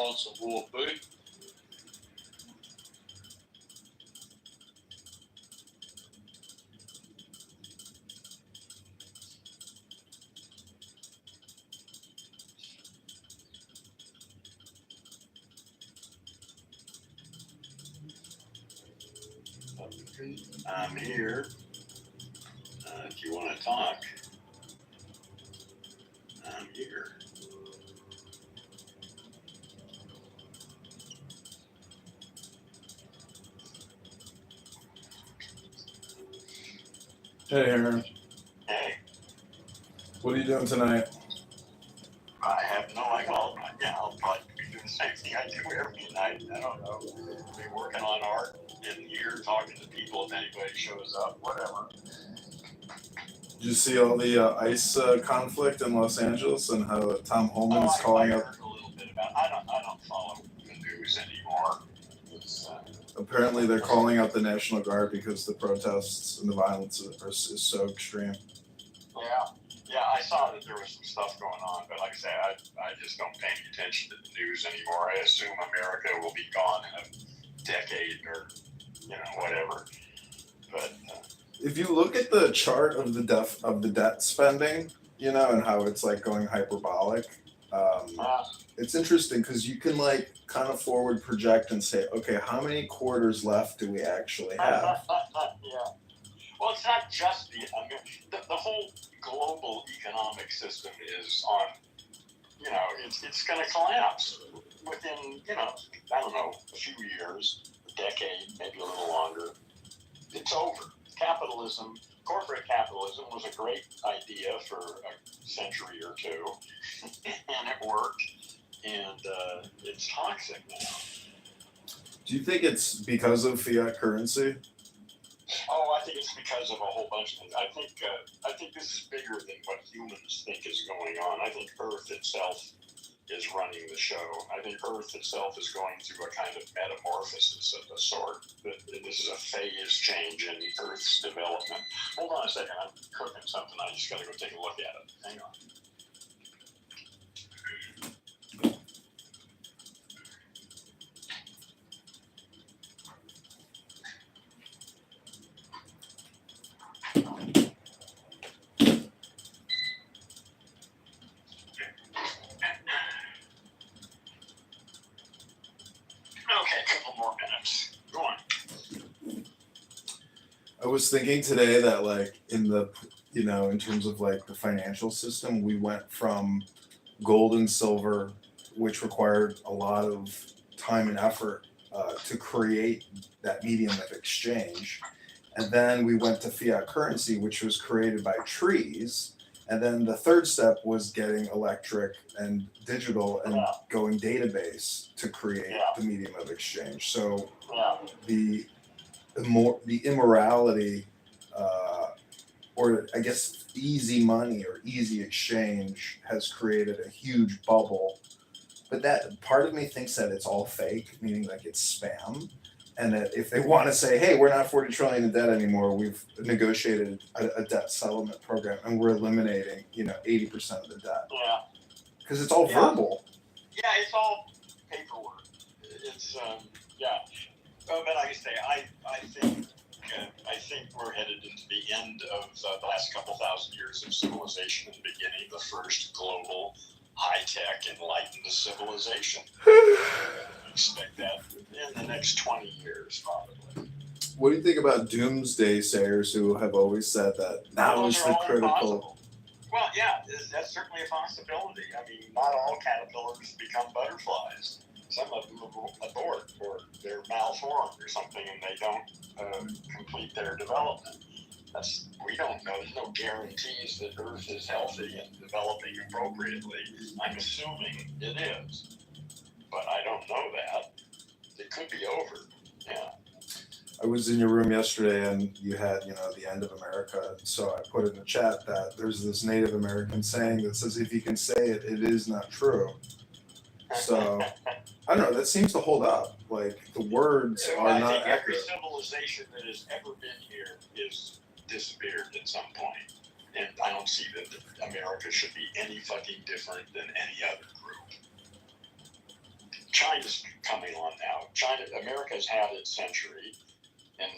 balance of will be. I'm here. If you want to talk, I'm here. Hey, Aaron. Hey, What are you doing tonight? I have no idea. Well, yeah, I'll probably be doing the same thing I do every night. I don't know. Be working on art in here, talking to people if anybody shows up, whatever. Did you see all the ICE conflict in Los Angeles and how Tom Homan's I calling up? heard a little bit about. I don't follow the news anymore. It's, Apparently, they're calling out the National Guard because the protests and the violence is so extreme. Yeah, I saw that there was some stuff going on, but like I say, I just don't pay any attention to the news anymore. I assume America will be gone in a decade or, whatever. But If you look at the chart of the debt spending, and how it's like going hyperbolic, it's interesting because you can like kind of forward project and say, okay, how many quarters left do we actually have? yeah. Well, it's not just the whole global economic system is on, it's going to collapse within, I don't know, a few years, a decade, maybe a little longer. It's over. Capitalism, corporate capitalism was a great idea for a century or two, and it worked, and it's toxic now. Do you think it's because of fiat currency? Oh, I think it's because of a whole bunch of things. I think this is bigger than what humans think is going on. I think Earth itself is running the show. I think Earth itself is going through a kind of metamorphosis of a sort. This is a phase change in Earth's development. Hold on a second. I'm cooking something. I just got to go take a look at it. Hang on. Okay, a couple more minutes. Go on. I was thinking today that like in the, in terms of like the financial system, we went from gold and silver, which required a lot of time and effort to create that medium of exchange. And then we went to fiat currency, which was created by trees. And then the third step was getting electric and digital and going database to create the medium of exchange. So the immorality, or I guess easy money or easy exchange has created a huge bubble. But that part of me thinks that it's all fake, meaning like it's spam. And that if they want to say, hey, we're not 40 trillion in debt anymore, we've negotiated a debt settlement program and we're eliminating, 80% of the debt. Yeah. Because it's all verbal. Yeah, it's all paperwork. It's, but like I say, I think we're headed into the end of the last couple thousand years of civilization and the beginning of the first global high-tech enlightened civilization. Expect that in the next 20 years, probably. What do you think about doomsday sayers who have always said that now is the critical? Impossible. Well, yeah, that's certainly a possibility. I mean, not all caterpillars become butterflies. Some of them abort or they're malformed or something and they don't complete their development. We don't know. There's no guarantees that Earth is healthy and developing appropriately. I'm assuming it is, but I don't know that. It could be over. Yeah. I was in your room yesterday and you had, the end of America. So I put in the chat that there's this Native American saying that says, if you can say it, it is not true. So, I don't know, that seems to hold up. Like, the words are not accurate. Every civilization that has ever been here is disappeared at some point. And I don't see that America should be any fucking different than any other group. China's coming on now. America's had its century. In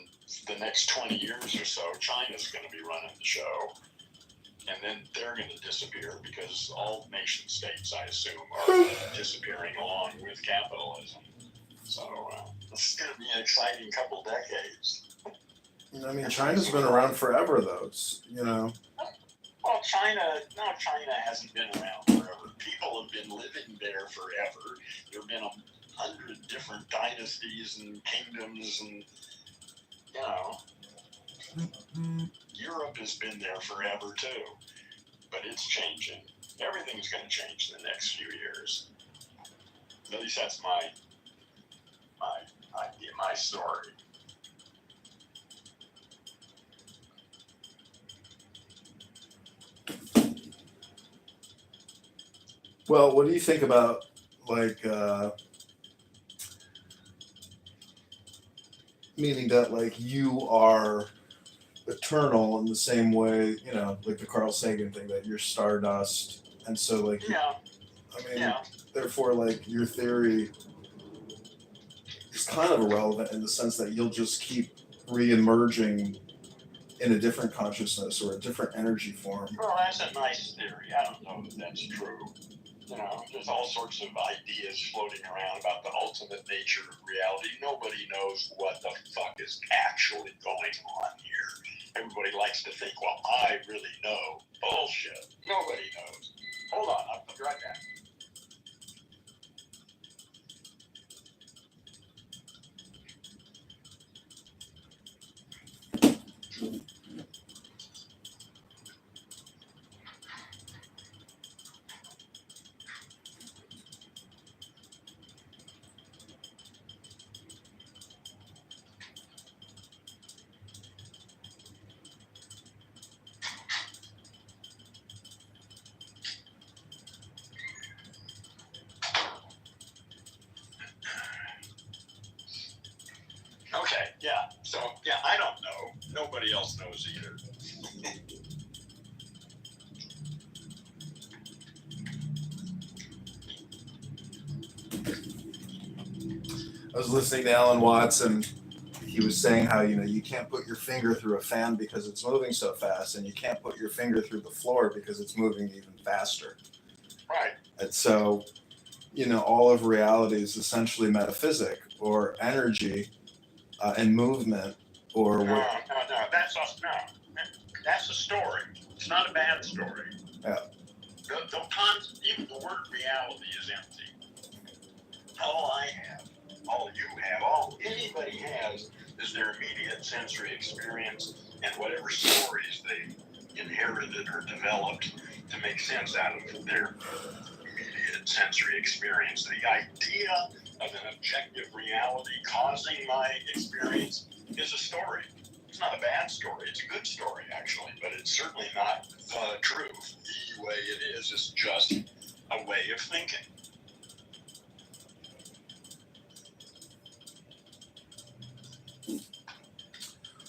the next 20 years or so, China's going to be running the show. And then they're going to disappear because all nation states, I assume, are disappearing along with capitalism. So it's going to be an exciting couple decades. I mean, China's been around forever, though. It's, you know. Well, China hasn't been around forever. People have been living there forever. There have been 100 different dynasties and kingdoms, and you know, Europe has been there forever too. But it's changing. Everything's going to change in the next few years. At least that's my idea, my story. Well, what do you think about like meaning that like you are eternal in the same way, you know, like the Carl Sagan thing that you're stardust, and so like Yeah. I mean, Yeah. therefore, like your theory is kind of irrelevant in the sense that you'll just keep re-emerging in a different consciousness or a different energy form. Well, that's a nice theory. I don't know if that's true. You know, there's all sorts of ideas floating around about the ultimate nature of reality. Nobody knows what the fuck is actually going on here. Everybody likes to think, well, I really know. Bullshit. Nobody knows. Hold on, I'll be right back. Okay, yeah. So, yeah, I don't know. Nobody else knows either. I was listening to Alan Watts, and he was saying how, you know, you can't put your finger through a fan because it's moving so fast, and you can't put your finger through the floor because it's moving even faster. Right. And so, you know, all of reality is essentially metaphysic or energy and movement or No, what. That's a story. It's not a bad story. Yeah. Even the word reality is empty. All I have, all you have, all anybody has is their immediate sensory experience and whatever stories they inherited or developed to make sense out of their immediate sensory experience. The idea of an objective reality causing my experience is a story. It's not a bad story. It's a good story, actually, but it's certainly not the truth. The way it is just a way of thinking.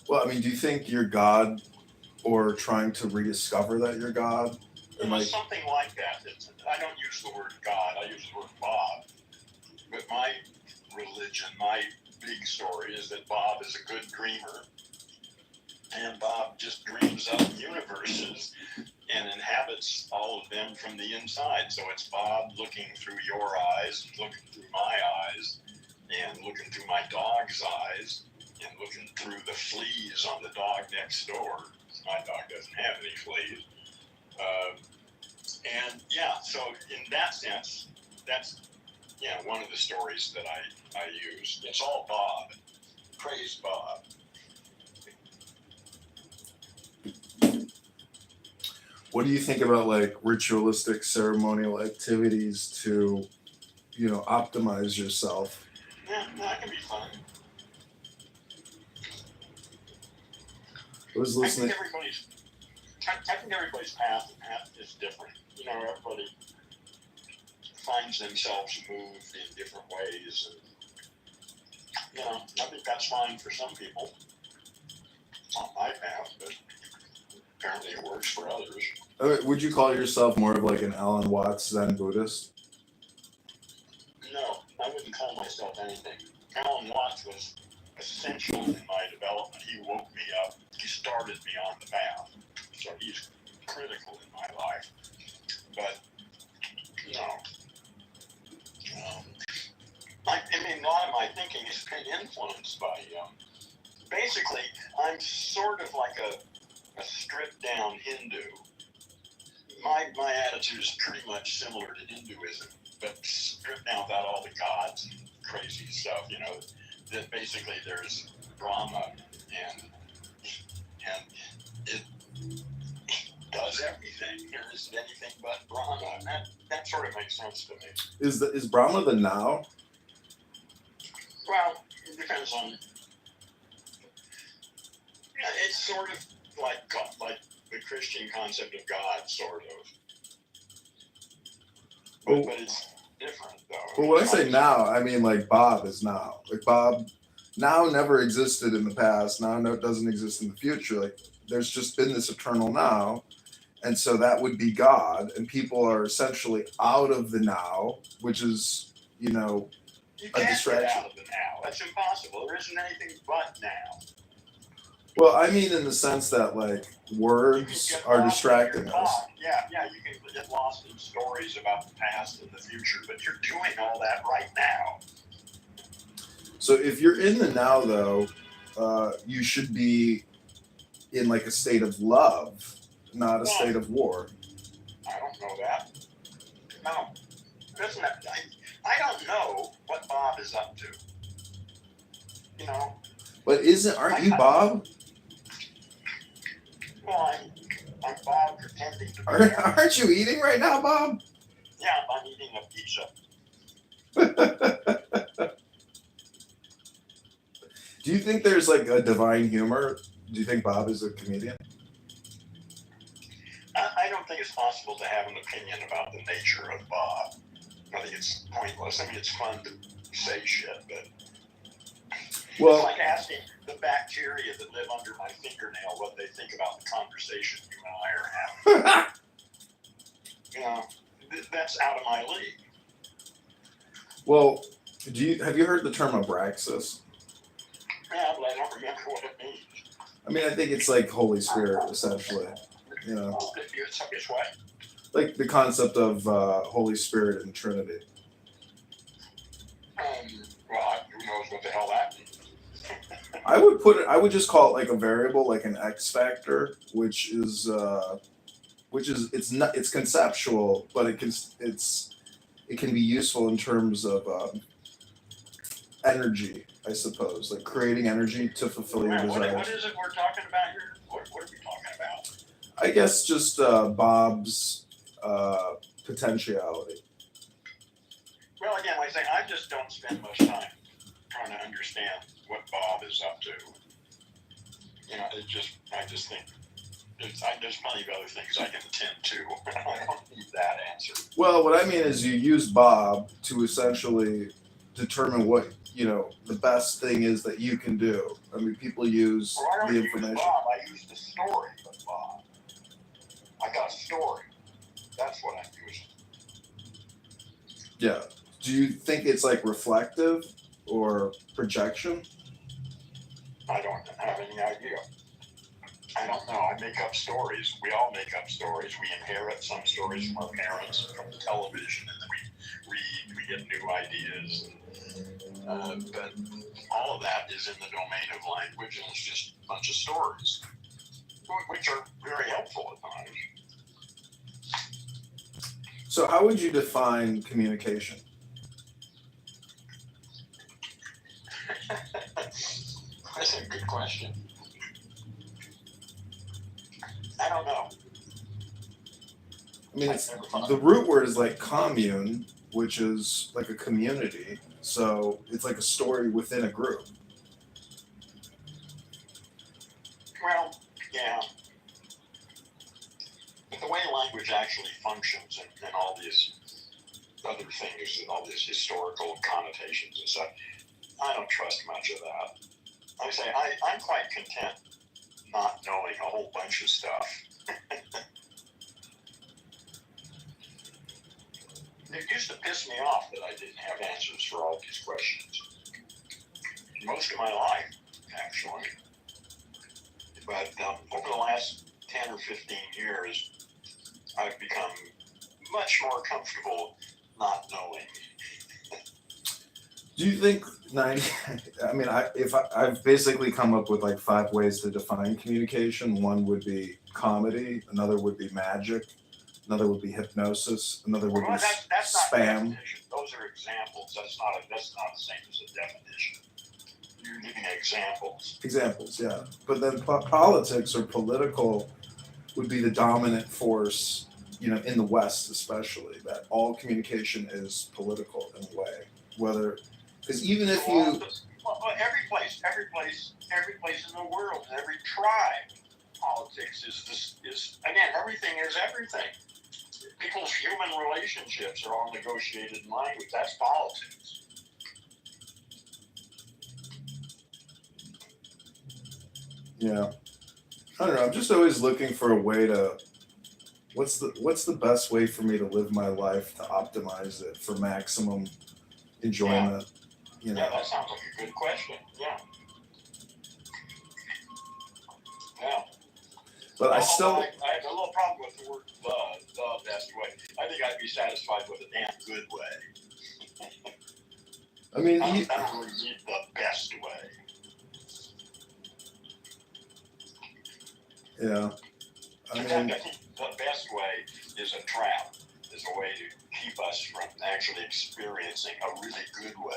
Well, I mean, do you think you're God or trying to rediscover that you're God? It was something like that. I don't use the word God. I use the word Bob. But my religion, my big story is that Bob is a good dreamer. And Bob just dreams up universes and inhabits all of them from the inside. So it's Bob looking through your eyes, looking through my eyes, and looking through my dog's eyes, and looking through the fleas on the dog next door. My dog doesn't have any fleas. And yeah, so in that sense, that's one of the stories that I use. It's all Bob. Praise Bob. What do you think about like ritualistic ceremonial activities to, you know, optimize yourself? Yeah, that can be fun. I was listening. I think everybody's path is different. You know, everybody finds themselves moved in different ways, and you know, I think that's fine for some people. It's not my path, but apparently it works for others. Would you call yourself more of like an Alan Watts Zen Buddhist? No, I wouldn't call myself anything. Alan Watts was essential in my development. He woke me up. He started me on the path. So he's critical in my life. But, no. I mean, a lot of my thinking has been influenced by, basically, I'm sort of like a stripped down Hindu. My attitude is pretty much similar to Hinduism, but stripped down without all the gods and crazy stuff, that basically there's Brahma and it does everything. There isn't anything but Brahma. And that sort of makes sense to me. Is Brahma the now? Well, it depends on. It's sort of like the Christian concept of God, sort of. But it's different, though. Well, when I say now, I mean like Bob is now. Like Bob now never existed in the past. Now no, it doesn't exist in the future. Like there's just been this eternal now. And so that would be God. And people are essentially out of the now, which is, You a can't distraction. get out of the now. That's impossible. There isn't anything but now. Well, I mean in the sense that like words are distracting us. Yeah, you can get lost in stories about the past and the future, but you're doing all that right now. So if you're in the now though, you should be in like a state of love, not a state of war. I don't know that. No. Listen, I don't know what Bob is up to. But aren't you Bob? Well, I'm Bob pretending to be. Aren't you eating right now, Bob? Yeah, I'm eating a pizza. Do you think there's like a divine humor? Do you think Bob is a comedian? I don't think it's possible to have an opinion about the nature of Bob. I think it's pointless. I mean, it's fun to say shit, but it's like asking the bacteria that live under my fingernail what they think about the conversation you and I are having. That's out of my league. Well, have you heard the term abraxas? Yeah, but I don't remember what it means. I mean, I think it's like Holy Spirit, essentially. It's what? Like the concept of Holy Spirit and Trinity. Well, who knows what the hell that means? I would just call it like a variable, like an X factor, which is it's conceptual, but it can be useful in terms of energy, I suppose, like creating energy to fulfill your desires. What is it we're talking about here? What are we talking about? I guess just Bob's potentiality. Well, again, like I say, I just don't spend much time trying to understand what Bob is up to. I just think there's plenty of other things I can attend to. I don't need that answer. Well, what I mean is you use Bob to essentially determine what, the best thing is that you can do. I mean, people use the information. Use Bob, I use the story of Bob. I got a story. That's what I'm using. Yeah. Do you think it's like reflective or projection? I don't have any idea. I don't know. I make up stories. We all make up stories. We inherit some stories from our parents, from television, and then we read, we get new ideas. But all of that is in the domain of language, and it's just a bunch of stories, which are very helpful at times. So how would you define communication? That's a good question. I don't know. I mean, the root word is like commune, which is like a community. So it's like a story within a group. Well, yeah. But the way language actually functions and all these other things, and all these historical connotations and stuff, I don't trust much of that. Like I say, I'm quite content not knowing a whole bunch of stuff. it used to piss me off that I didn't have answers for all these questions. Most of my life, actually. But over the last 10 or 15 years, I've become much more comfortable not knowing. Do you think 90? I mean, I've basically come up with like 5 ways to define communication. One would be comedy. Another would be magic. Another would be hypnosis. Another would be That's not spam. definition. Those are examples. That's not the same as a definition. You're giving examples. Examples, yeah. But then politics or political would be the dominant force, in the West especially. That all communication is political in a way. Whether, because even if you, every place in the world, every tribe, politics is again, everything is everything. People's human relationships are all negotiated in language. That's politics. yeah, I don't know. I'm just always looking for a way to. What's the best way for me to live my life to optimize it for maximum enjoyment? Yeah, that sounds like a good question. Yeah. Yeah. But I have a little problem with the word the best way. I think I'd be satisfied with a damn good way. I mean, I don't really need the best way. Yeah. I think the best way is a trap, is a way to keep us from actually experiencing a really good way.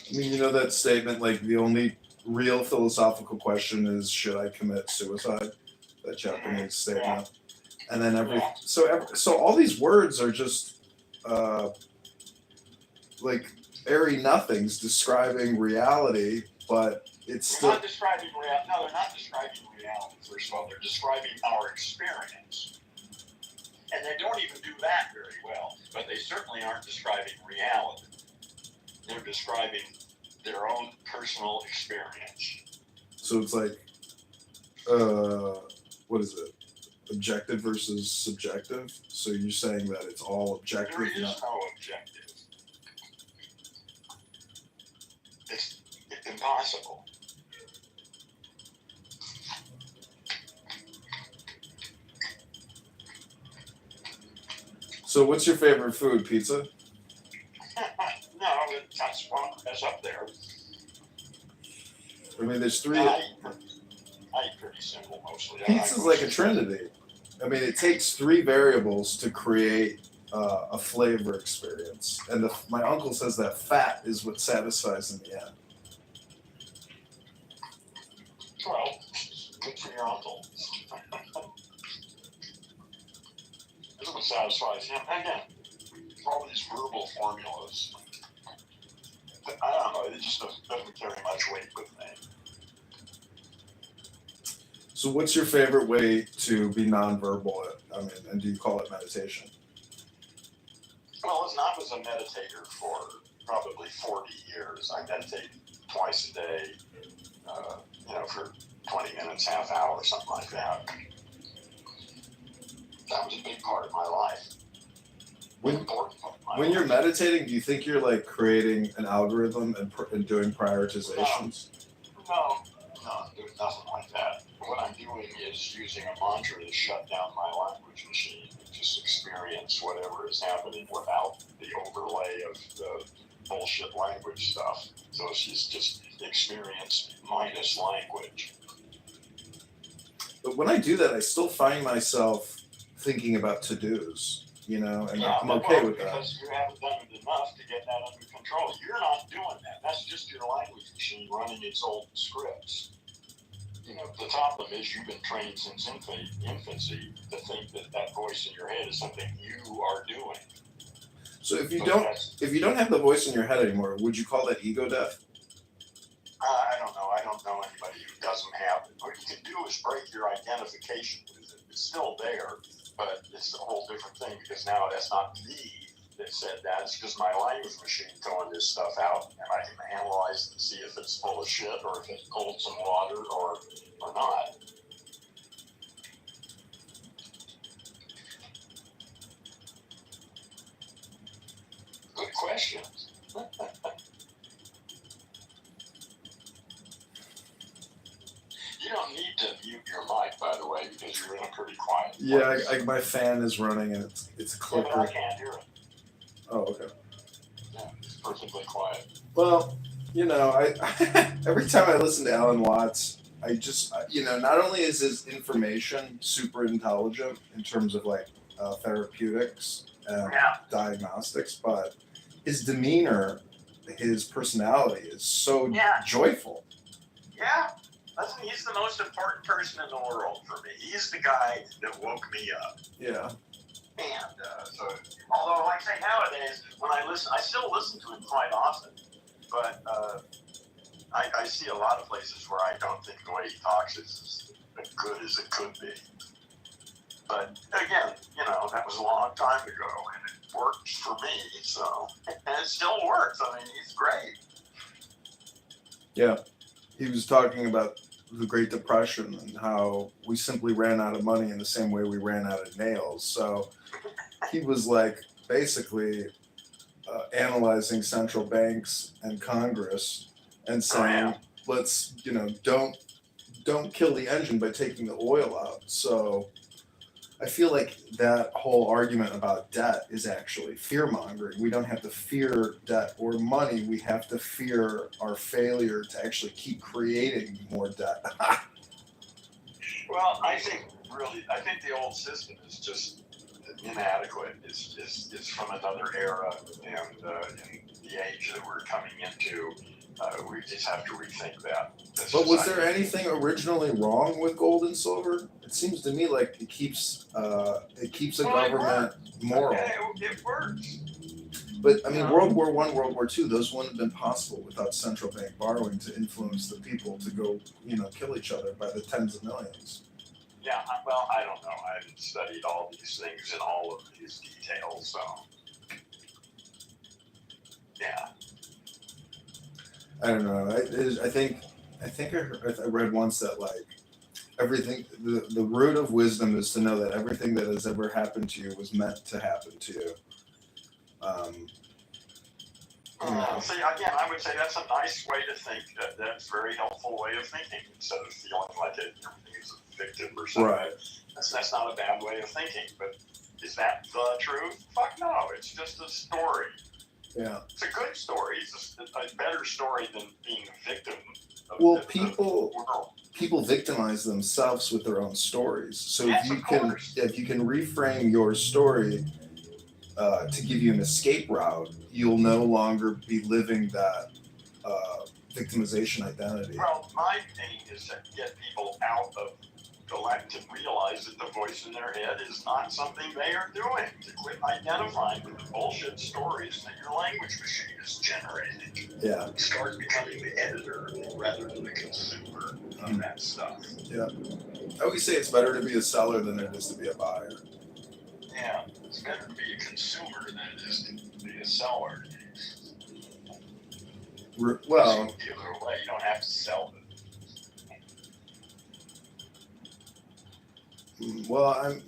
I mean, that statement, like the only real philosophical question is, should I commit suicide? That Japanese statement. And then so all these words are just like airy nothings describing reality, but it's still not describing reality. No, they're not describing reality. First of all, they're describing our experience, and they don't even do that very well. But they certainly aren't describing reality. They're describing their own personal experience. So it's like, what is it? Objective versus subjective. So you're saying that it's all objective? There is no objective. It's impossible. So what's your favorite food? Pizza? No, that's up there. I mean, there's 3. I eat pretty simple mostly. Pizza's like a trinity. I mean, it takes 3 variables to create a flavor experience. And my uncle says that fat is what satisfies in the end. Well, good for your uncle. This is what satisfies him. Again, all these verbal formulas. I don't know, it just doesn't carry much weight with me. So what's your favorite way to be nonverbal? I mean, and do you call it meditation? Well, I was a meditator for probably 40 years. I meditate twice a day, for 20 minutes, half hour, something like that. That was a big part of my life. When you're meditating, do you think you're like creating an algorithm and doing prioritizations? No, there's nothing like that. What I'm doing is using a mantra to shut down my language machine and just experience whatever is happening without the overlay of the bullshit language stuff. So she's just experience minus language. But when I do that, I still find myself thinking about to-dos, and I'm okay with that. Because you haven't done it enough to get that under control. You're not doing that. That's just your language machine running its old scripts. The problem is you've been trained since infancy to think that voice in your head is something you are doing. So if you don't have the voice in your head anymore, would you call that ego death? I don't know. I don't know anybody who doesn't have it. What you can do is break your identification with it. It's still there, but it's a whole different thing because now that's not me that said that. It's just my language machine throwing this stuff out, and I can analyze it and see if it's full of shit or if it holds some water or not. questions. You don't need to mute your mic, by the way, because you're in a pretty quiet place. Yeah, my fan is running and it's a Yeah, but I clicker. can't hear it. Oh, okay. Yeah, it's perfectly quiet. Well, I every time I listen to Alan Watts, I just not only is his information super intelligent in terms of like therapeutics and diagnostics, but his demeanor, his personality is so joyful. Yeah. Listen, he's the most important person in the world for me. He's the guy that woke me up. Yeah. And so, although, like I say, nowadays, when I listen, I still listen to him quite often. But I see a lot of places where I don't think the way he talks is as good as it could be. But again, that was a long time ago, and it worked for me. So, and it still works. I mean, he's great. Yeah. He was talking about the Great Depression and how we simply ran out of money in the same way we ran out of nails. So he was like basically analyzing central banks and Congress and saying, let's, don't kill the engine by taking the oil out. So I feel like that whole argument about debt is actually fear mongering. We don't have to fear debt or money. We have to fear our failure to actually keep creating more debt. Well, I think the old system is just inadequate. It's from another era, and in the age that we're coming into, we just have to rethink that. But was there anything originally wrong with gold and silver? It seems to me like it keeps a government moral. Okay, it works. But I mean, World War I, World War II, those wouldn't have been possible without central bank borrowing to influence the people to go, kill each other by the tens of millions. Yeah, well, I don't know. I haven't studied all these things in all of these details, so yeah. I don't know. I think I read once that like everything, the root of wisdom is to know that everything that has ever happened to you was meant to happen to you. See, again, I would say that's a nice way to think. That's a very helpful way of thinking instead of feeling like everything is a victim or something. Right. That's not a bad way of thinking, but is that the truth? Fuck no, it's just a story. Yeah. It's a good story. It's a better story than being a victim of people victimize themselves with their own stories. So yes, if you can reframe your story to give you an escape route, you'll no longer be living that victimization identity. Well, my aim is to get people out of to realize that the voice in their head is not something they are doing. To quit identifying with the bullshit stories that your language machine is generating. Yeah. Start becoming the editor rather than the consumer of that stuff. Yeah. I always say it's better to be a seller than it is to be a buyer. Yeah, it's better to be a consumer than it is to be a seller. Well, you don't have to sell them. Well, I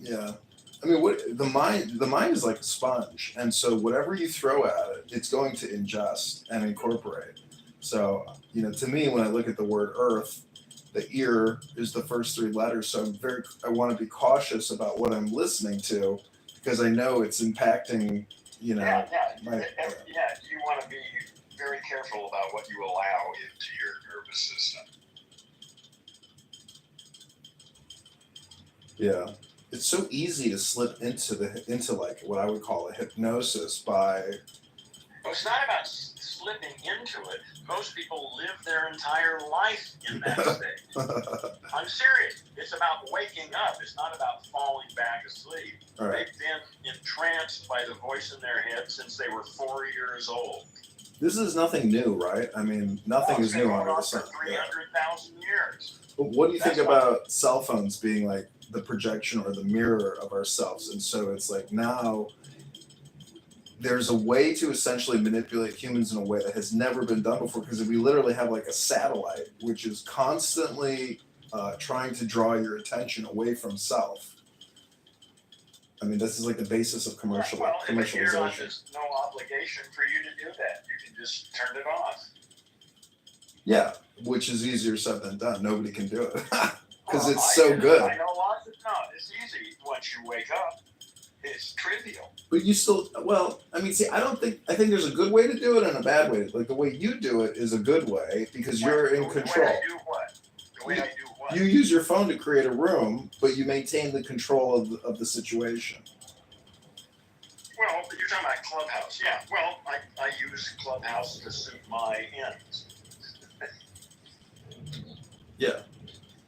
mean, what the mind is like a sponge, and so whatever you throw at it, it's going to ingest and incorporate. So, to me, when I look at the word earth, the ear is the first three letters. So I want to be cautious about what I'm listening to because I know it's impacting, You want to be very careful about what you allow into your nervous system. Yeah, it's so easy to slip into like what I would call a hypnosis by. Well, it's not about slipping into it. Most people live their entire life in that state. I'm serious. It's about waking up. It's not about falling back asleep. Right. They've been entranced by the voice in their head since they were 4 years old. This is nothing new, right? I mean, nothing is new under the sun. For 300,000 years. But what do you think about cell phones being like the projection or the mirror of ourselves? And so it's like now there's a way to essentially manipulate humans in a way that has never been done before, because we literally have like a satellite which is constantly trying to draw your attention away from self. I mean, this is like the basis of Well, if you're on, commercialization. there's no obligation for you to do that. You can just turn it off. Yeah, which is easier said than done. Nobody can do it because Well, it's so good. I know lots of no. It's easy once you wake up. It's trivial. But you still, well, I mean, see, I think there's a good way to do it and a bad way. Like the way you do it is a good way because you're in control. The way I do what? The way I do what? You use your phone to create a room, but you maintain the control of the situation. Well, you're talking about Clubhouse. Yeah, well, I use Clubhouse to suit my ends. Yeah.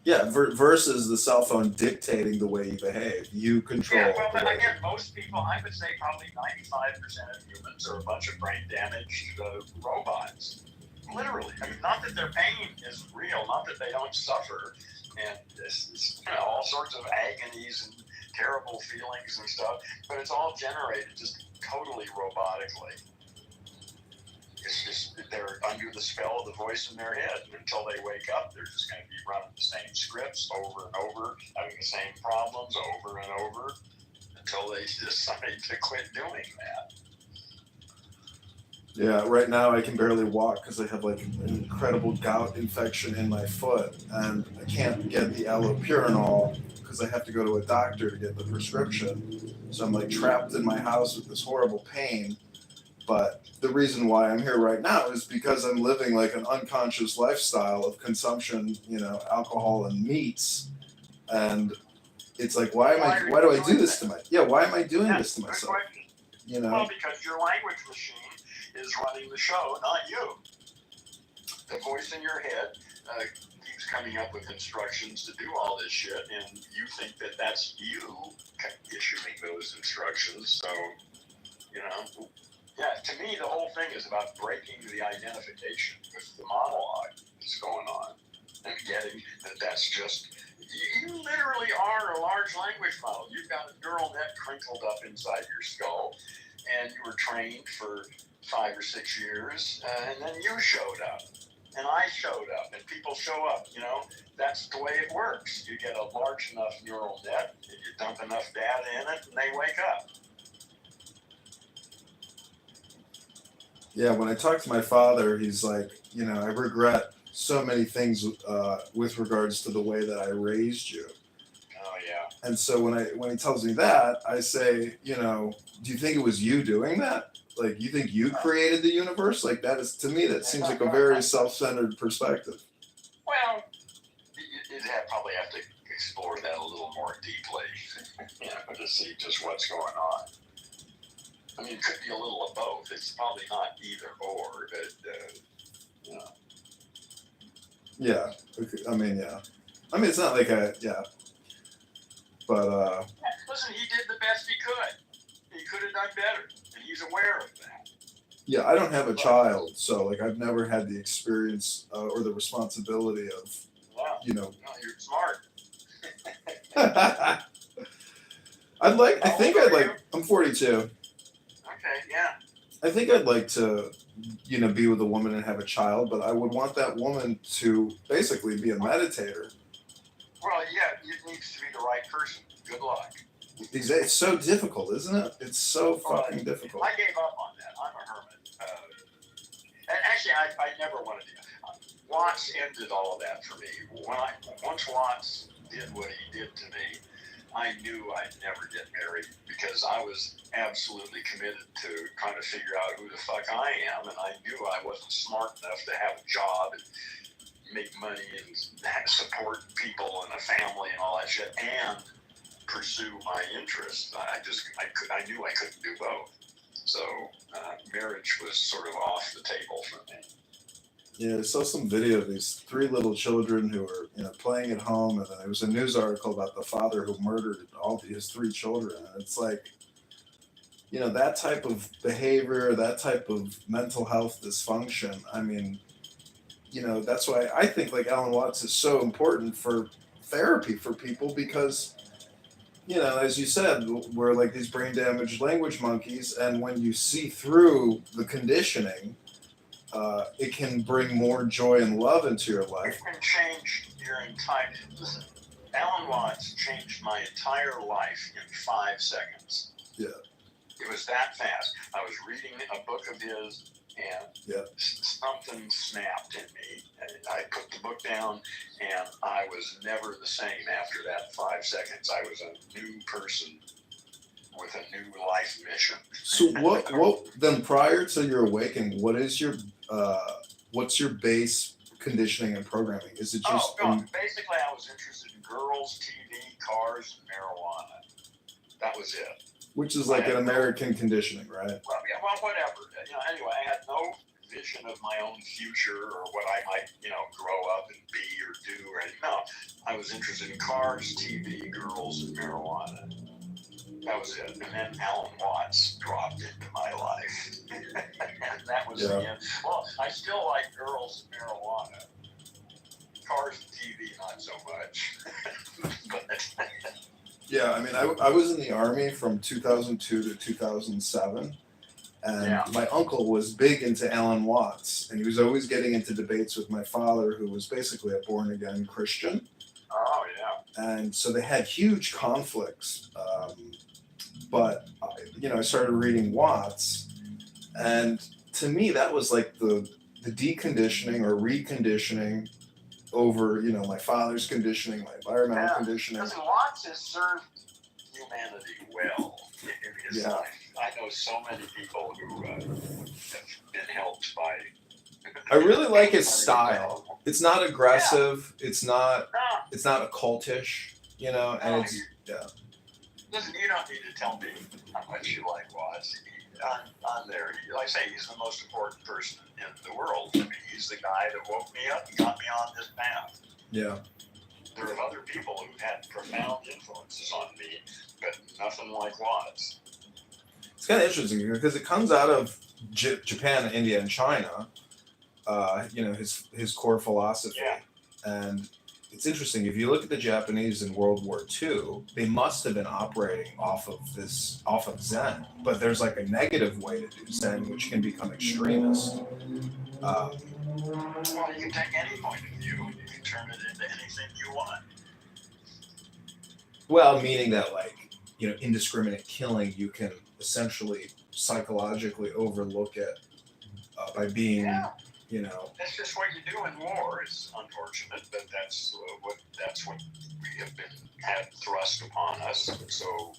Yeah, versus the cell phone dictating the way you behave. You control. Yeah, well, but again, most people, I would say probably 95% of humans are a bunch of brain damaged robots. Literally. I mean, not that their pain is real, not that they don't suffer, and this, all sorts of agonies and terrible feelings and stuff, but it's all generated just totally robotically. It's just they're under the spell of the voice in their head, and until they wake up, they're just going to be running the same scripts over and over, having the same problems over and over, until they decide to quit doing that. Yeah, right now I can barely walk because I have like an incredible gout infection in my foot, and I can't get the allopurinol because I have to go to a doctor to get the prescription. So I'm like trapped in my house with this horrible pain. But the reason why I'm here right now is because I'm living like an unconscious lifestyle of consumption, alcohol and meats, and it's like, why do I do this to myself? Yeah, why am I doing this to myself? Well, because your language machine is running the show, not you. The voice in your head keeps coming up with instructions to do all this shit, and you think that that's you issuing those instructions. So, yeah, to me, the whole thing is about breaking the identification with the monologue that's going on and getting that that's just, you literally are a large language model. You've got a neural net crinkled up inside your skull, and you were trained for 5 or 6 years, and then you showed up, and I showed up, and people show up. That's the way it works. You get a large enough neural net, and you dump enough data in it, and they wake up. Yeah, when I talk to my father, he's like, I regret so many things with regards to the way that I raised you. Oh yeah. And so when he tells me that, I say, do you think it was you doing that? Like, you think you created the universe? Like, that is, to me, that seems like a very self-centered perspective. Well, you'd probably have to explore that a little more deeply, to see just what's going on. I mean, it could be a little of both. It's probably not either or, but, Yeah. I mean, yeah. I mean, it's not like but, listen, he did the best he could. He could have done better, and he's aware of that. Yeah, I don't have a child, so, like, I've never had the experience or the responsibility of, No, you're smart. I'm 42. Okay, yeah. I think I'd like to, be with a woman and have a child, but I would want that woman to basically be a meditator. Well, yeah, it needs to be the right person. Good luck. It's so difficult, isn't it? It's so fucking difficult. I gave up on that. I'm a hermit. And actually, I never wanted to. Watts ended all of that for me. Once Watts did what he did to me, I knew I'd never get married because I was absolutely committed to trying to figure out who the fuck I am, and I knew I wasn't smart enough to have a job and make money and support people and a family and all that shit and pursue my interests. I knew I couldn't do both. So marriage was sort of off the table for me. Yeah, I saw some video of these 3 little children who were, playing at home, and then there was a news article about the father who murdered his 3 children. And it's like, that type of behavior, that type of mental health dysfunction. I mean, that's why I think like Alan Watts is so important for therapy for people because, as you said, we're like these brain damaged language monkeys, and when you see through the conditioning, it can bring more joy and love into your life. It can change your entire. Listen, Alan Watts changed my entire life in 5 seconds. Yeah. It was that fast. I was reading a book of his, and something snapped in me. And I put the book down, and I was never the same after that 5 seconds. I was a new person with a new life mission. So what then prior to your awakening, what's your base conditioning and programming? Is it just basically I was interested in girls, TV, cars, and marijuana. That was it. Which is like an American conditioning, right? Well, whatever. Anyway, I had no vision of my own future or what I might, grow up and be or do or anything. No, I was interested in cars, TV, girls, and marijuana. That was it. And then Alan Watts dropped into my life. And that was the end. Well, I still like girls and marijuana. Cars and TV, not so much. But yeah, I mean, I was in the Army from 2002 to 2007, and my uncle was big into Alan Watts, and he was always getting into debates with my father, who was basically a born-again Christian. Oh, yeah. And so they had huge conflicts. But, I started reading Watts, and to me, that was like the deconditioning or reconditioning over, my father's conditioning, my environmental conditioning. Because Watts has served humanity well in his life. I know so many people who have been helped by. I really like his style. It's not aggressive. It's not occultish, and it's Listen, you don't need to tell me how much you like Watts. I'm there. Like I say, he's the most important person in the world to me. He's the guy that woke me up and got me on this path. Yeah. There are other people who've had profound influences on me, but nothing like Watts. It's kind of interesting because it comes out of Japan, India, and China. His core philosophy. Yeah. And it's interesting, if you look at the Japanese in World War II, they must have been operating off of Zen, but there's like a negative way to do Zen, which can become extremist. Well, you can take any point of view and you can turn it into anything you want. Well, meaning that indiscriminate killing, you can essentially psychologically overlook it by being... That's just what you do in war. It's unfortunate, but that's what we have had thrust upon us. So,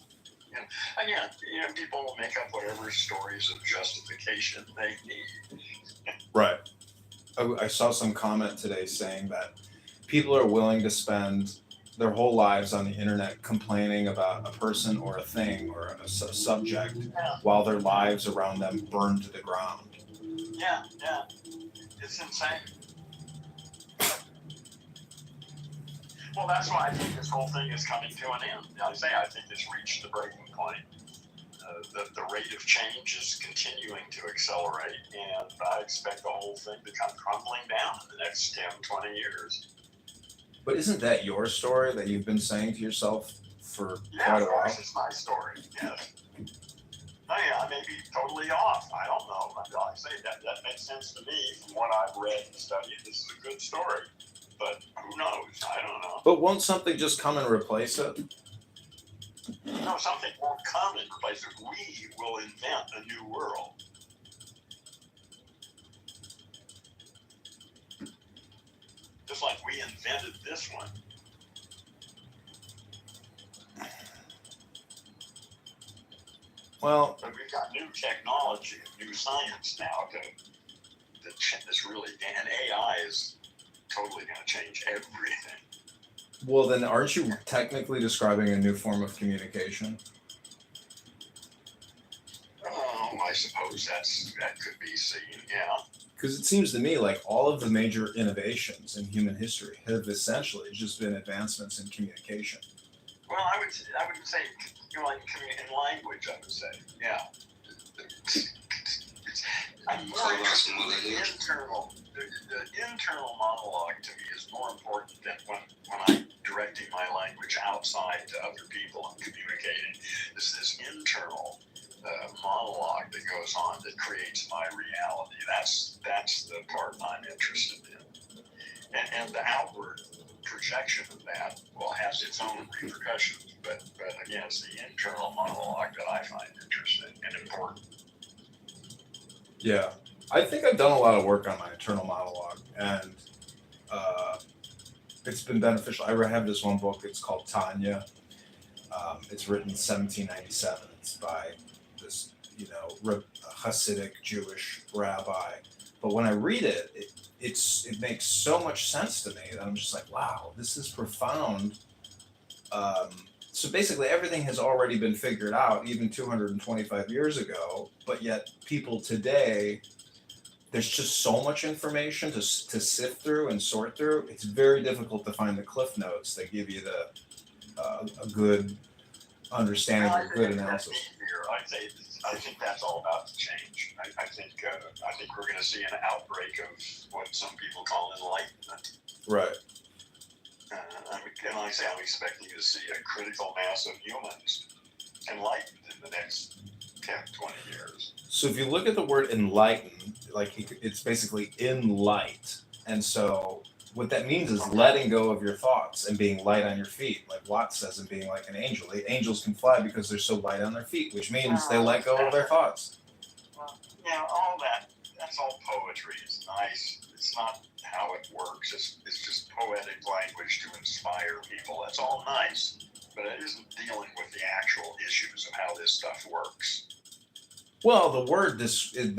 again, people will make up whatever stories of justification they need. Right. I saw some comment today saying that people are willing to spend their whole lives on the internet complaining about a person or a thing or a subject while their lives around them burn to the ground. Yeah. It's insane. Well, that's why I think this whole thing is coming to an end. I think it's reached the breaking point. The rate of change is continuing to accelerate, and I expect the whole thing to come crumbling down in the next 10, 20 years. But isn't that your story that you've been saying to yourself for quite a while? Yeah, of course, it's my story, yes. I may be totally off. I don't know. Like I say, that makes sense to me from what I've read and studied. This is a good story, but who knows? I don't know. But won't something just come and replace it? No, something won't come and replace it. We will invent a new world. Just like we invented this one. Well, but we've got new technology and new science now that's really, and AI is totally going to change everything. Well, then aren't you technically describing a new form of communication? I suppose that could be seen, yeah. Because it seems to me like all of the major innovations in human history have essentially just been advancements in communication. Well, I would say, in language, I would say, yeah. I'm more interested in the internal monologue to me is more important than when I'm directing my language outside to other people and communicating. This internal monologue that goes on that creates my reality. That's the part I'm interested in. And the outward projection of that has its own repercussions. But again, it's the internal monologue that I find interesting and important. Yeah, I think I've done a lot of work on my internal monologue, and it's been beneficial. I have this one book. It's called Tanya. It's written in 1797. It's by this, Hasidic Jewish rabbi. But when I read it, it makes so much sense to me that I'm just like, wow, this is profound. So basically, everything has already been figured out, even 225 years ago. But yet, people today, there's just so much information to sift through and sort through. It's very difficult to find the cliff notes that give you a good understanding or good analysis. I think that's all about to change. I think we're going to see an outbreak of what some people call enlightenment. Right. And like I say, I'm expecting to see a critical mass of humans enlightened in the next 10, 20 years. So if you look at the word enlighten, it's basically in light. And so what that means is letting go of your thoughts and being light on your feet, like Watt says, and being like an angel. The angels can fly because they're so light on their feet, which means they let go of their thoughts. Well, all that's all poetry. It's nice. It's not how it works. It's just poetic language to inspire people. That's all nice, but it isn't dealing with the actual issues of how this stuff works. Well, the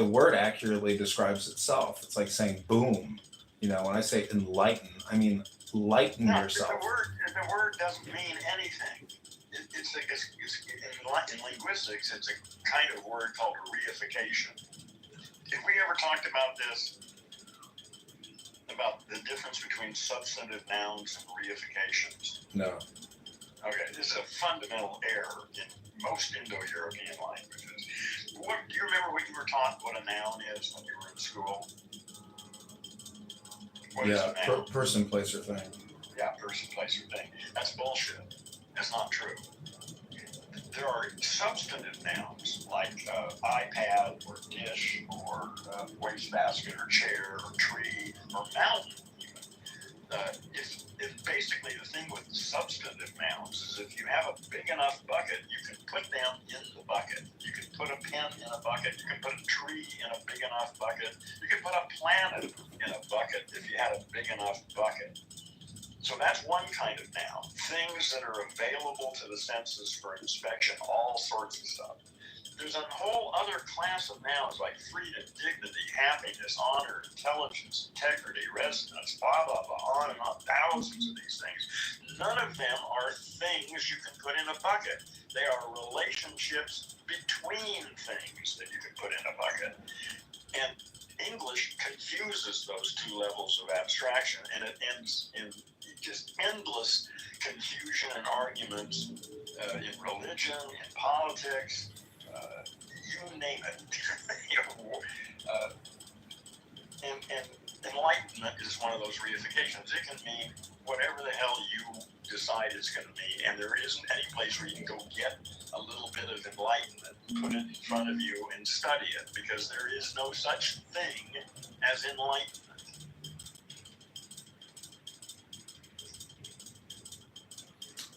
word accurately describes itself. It's like saying boom. When I say enlighten, I mean lighten yourself. The word doesn't mean anything. It's in linguistics, it's a kind of word called reification. Have we ever talked about this? About the difference between substantive nouns and reifications? No. Okay, this is a fundamental error in most Indo-European languages. Do you remember when you were taught what a noun is when you were in school? What is a noun? Person, place, or thing. Yeah, person, place, or thing. That's bullshit. That's not true. There are substantive nouns like iPad or dish or wastebasket or chair or tree or mountain. If basically the thing with substantive nouns is if you have a big enough bucket, you can put them in the bucket. You can put a pen in a bucket. You can put a tree in a big enough bucket. You can put a planet in a bucket if you had a big enough bucket. So that's one kind of noun. Things that are available to the senses for inspection, all sorts of stuff. There's a whole other class of nouns like freedom, dignity, happiness, honor, intelligence, integrity, resonance, blah, blah, blah, on and on, thousands of these things. None of them are things you can put in a bucket. They are relationships between things that you can put in a bucket. And English confuses those two levels of abstraction, and it ends in just endless confusion and arguments in religion, in politics, you name it. And enlightenment is one of those reifications. It can mean whatever the hell you decide it's going to mean, and there isn't any place where you can go get a little bit of enlightenment, put it in front of you, and study it, because there is no such thing as enlightenment.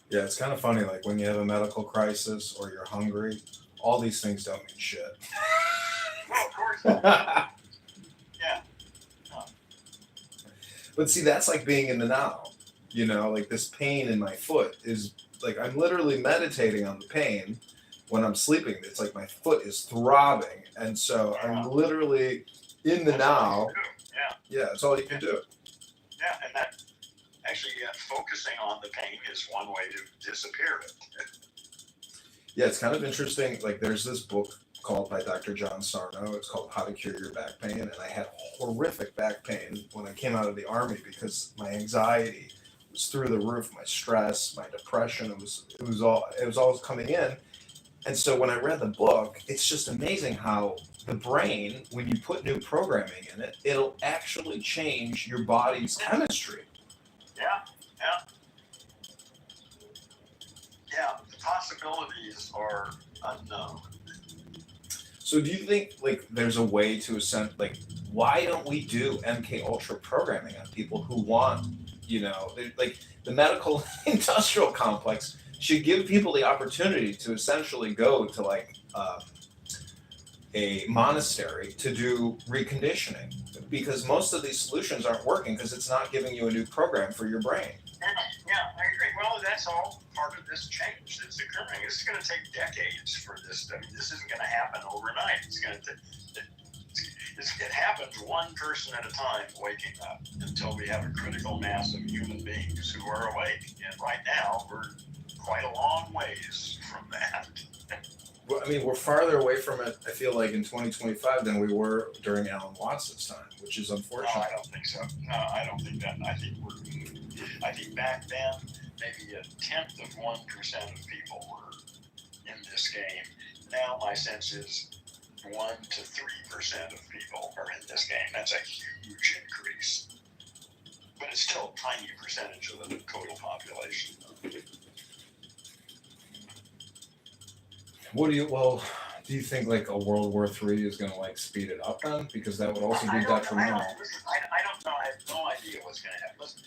Yeah, it's kind of funny, like when you have a medical crisis or you're hungry, all these things don't mean shit. Well, of course not. Yeah. No. But see, that's like being in the now. Like this pain in my foot is like I'm literally meditating on the pain when I'm sleeping. It's like my foot is throbbing, and so I'm literally in the now. Yeah, that's all you can do. Yeah, and that actually focusing on the pain is one way to disappear it. Yeah, it's kind of interesting. Like there's this book called by Dr. John Sarno. It's called How to Cure Your Back Pain, and I had horrific back pain when I came out of the Army because my anxiety was through the roof. My stress, my depression, it was always coming in. And so when I read the book, it's just amazing how the brain, when you put new programming in it, it'll actually change your body's chemistry. Yeah. The possibilities are unknown. So do you think like there's a way to ascend, like why don't we do MK Ultra programming on people who want like the medical industrial complex should give people the opportunity to essentially go to like a monastery to do reconditioning because most of these solutions aren't working because it's not giving you a new program for your brain. Yeah, I agree. Well, that's all part of this change that's occurring. It's going to take decades for this. I mean, this isn't going to happen overnight. It's going to. It happens one person at a time waking up until we have a critical mass of human beings who are awake. And right now, we're quite a long ways from that. Well, I mean, we're farther away from it, I feel like, in 2025 than we were during Alan Watts's time, which is unfortunate. No, I don't think so. No, I don't think that. I think back then, maybe 1/10 of 1% of people were in this game. Now, my sense is 1 to 3% of people are in this game. That's a huge increase. But it's still a tiny percentage of the total population. Do you think like a World War III is going to like speed it up then? Because that would also be detrimental. I don't know. I have no idea what's going to happen. Listen,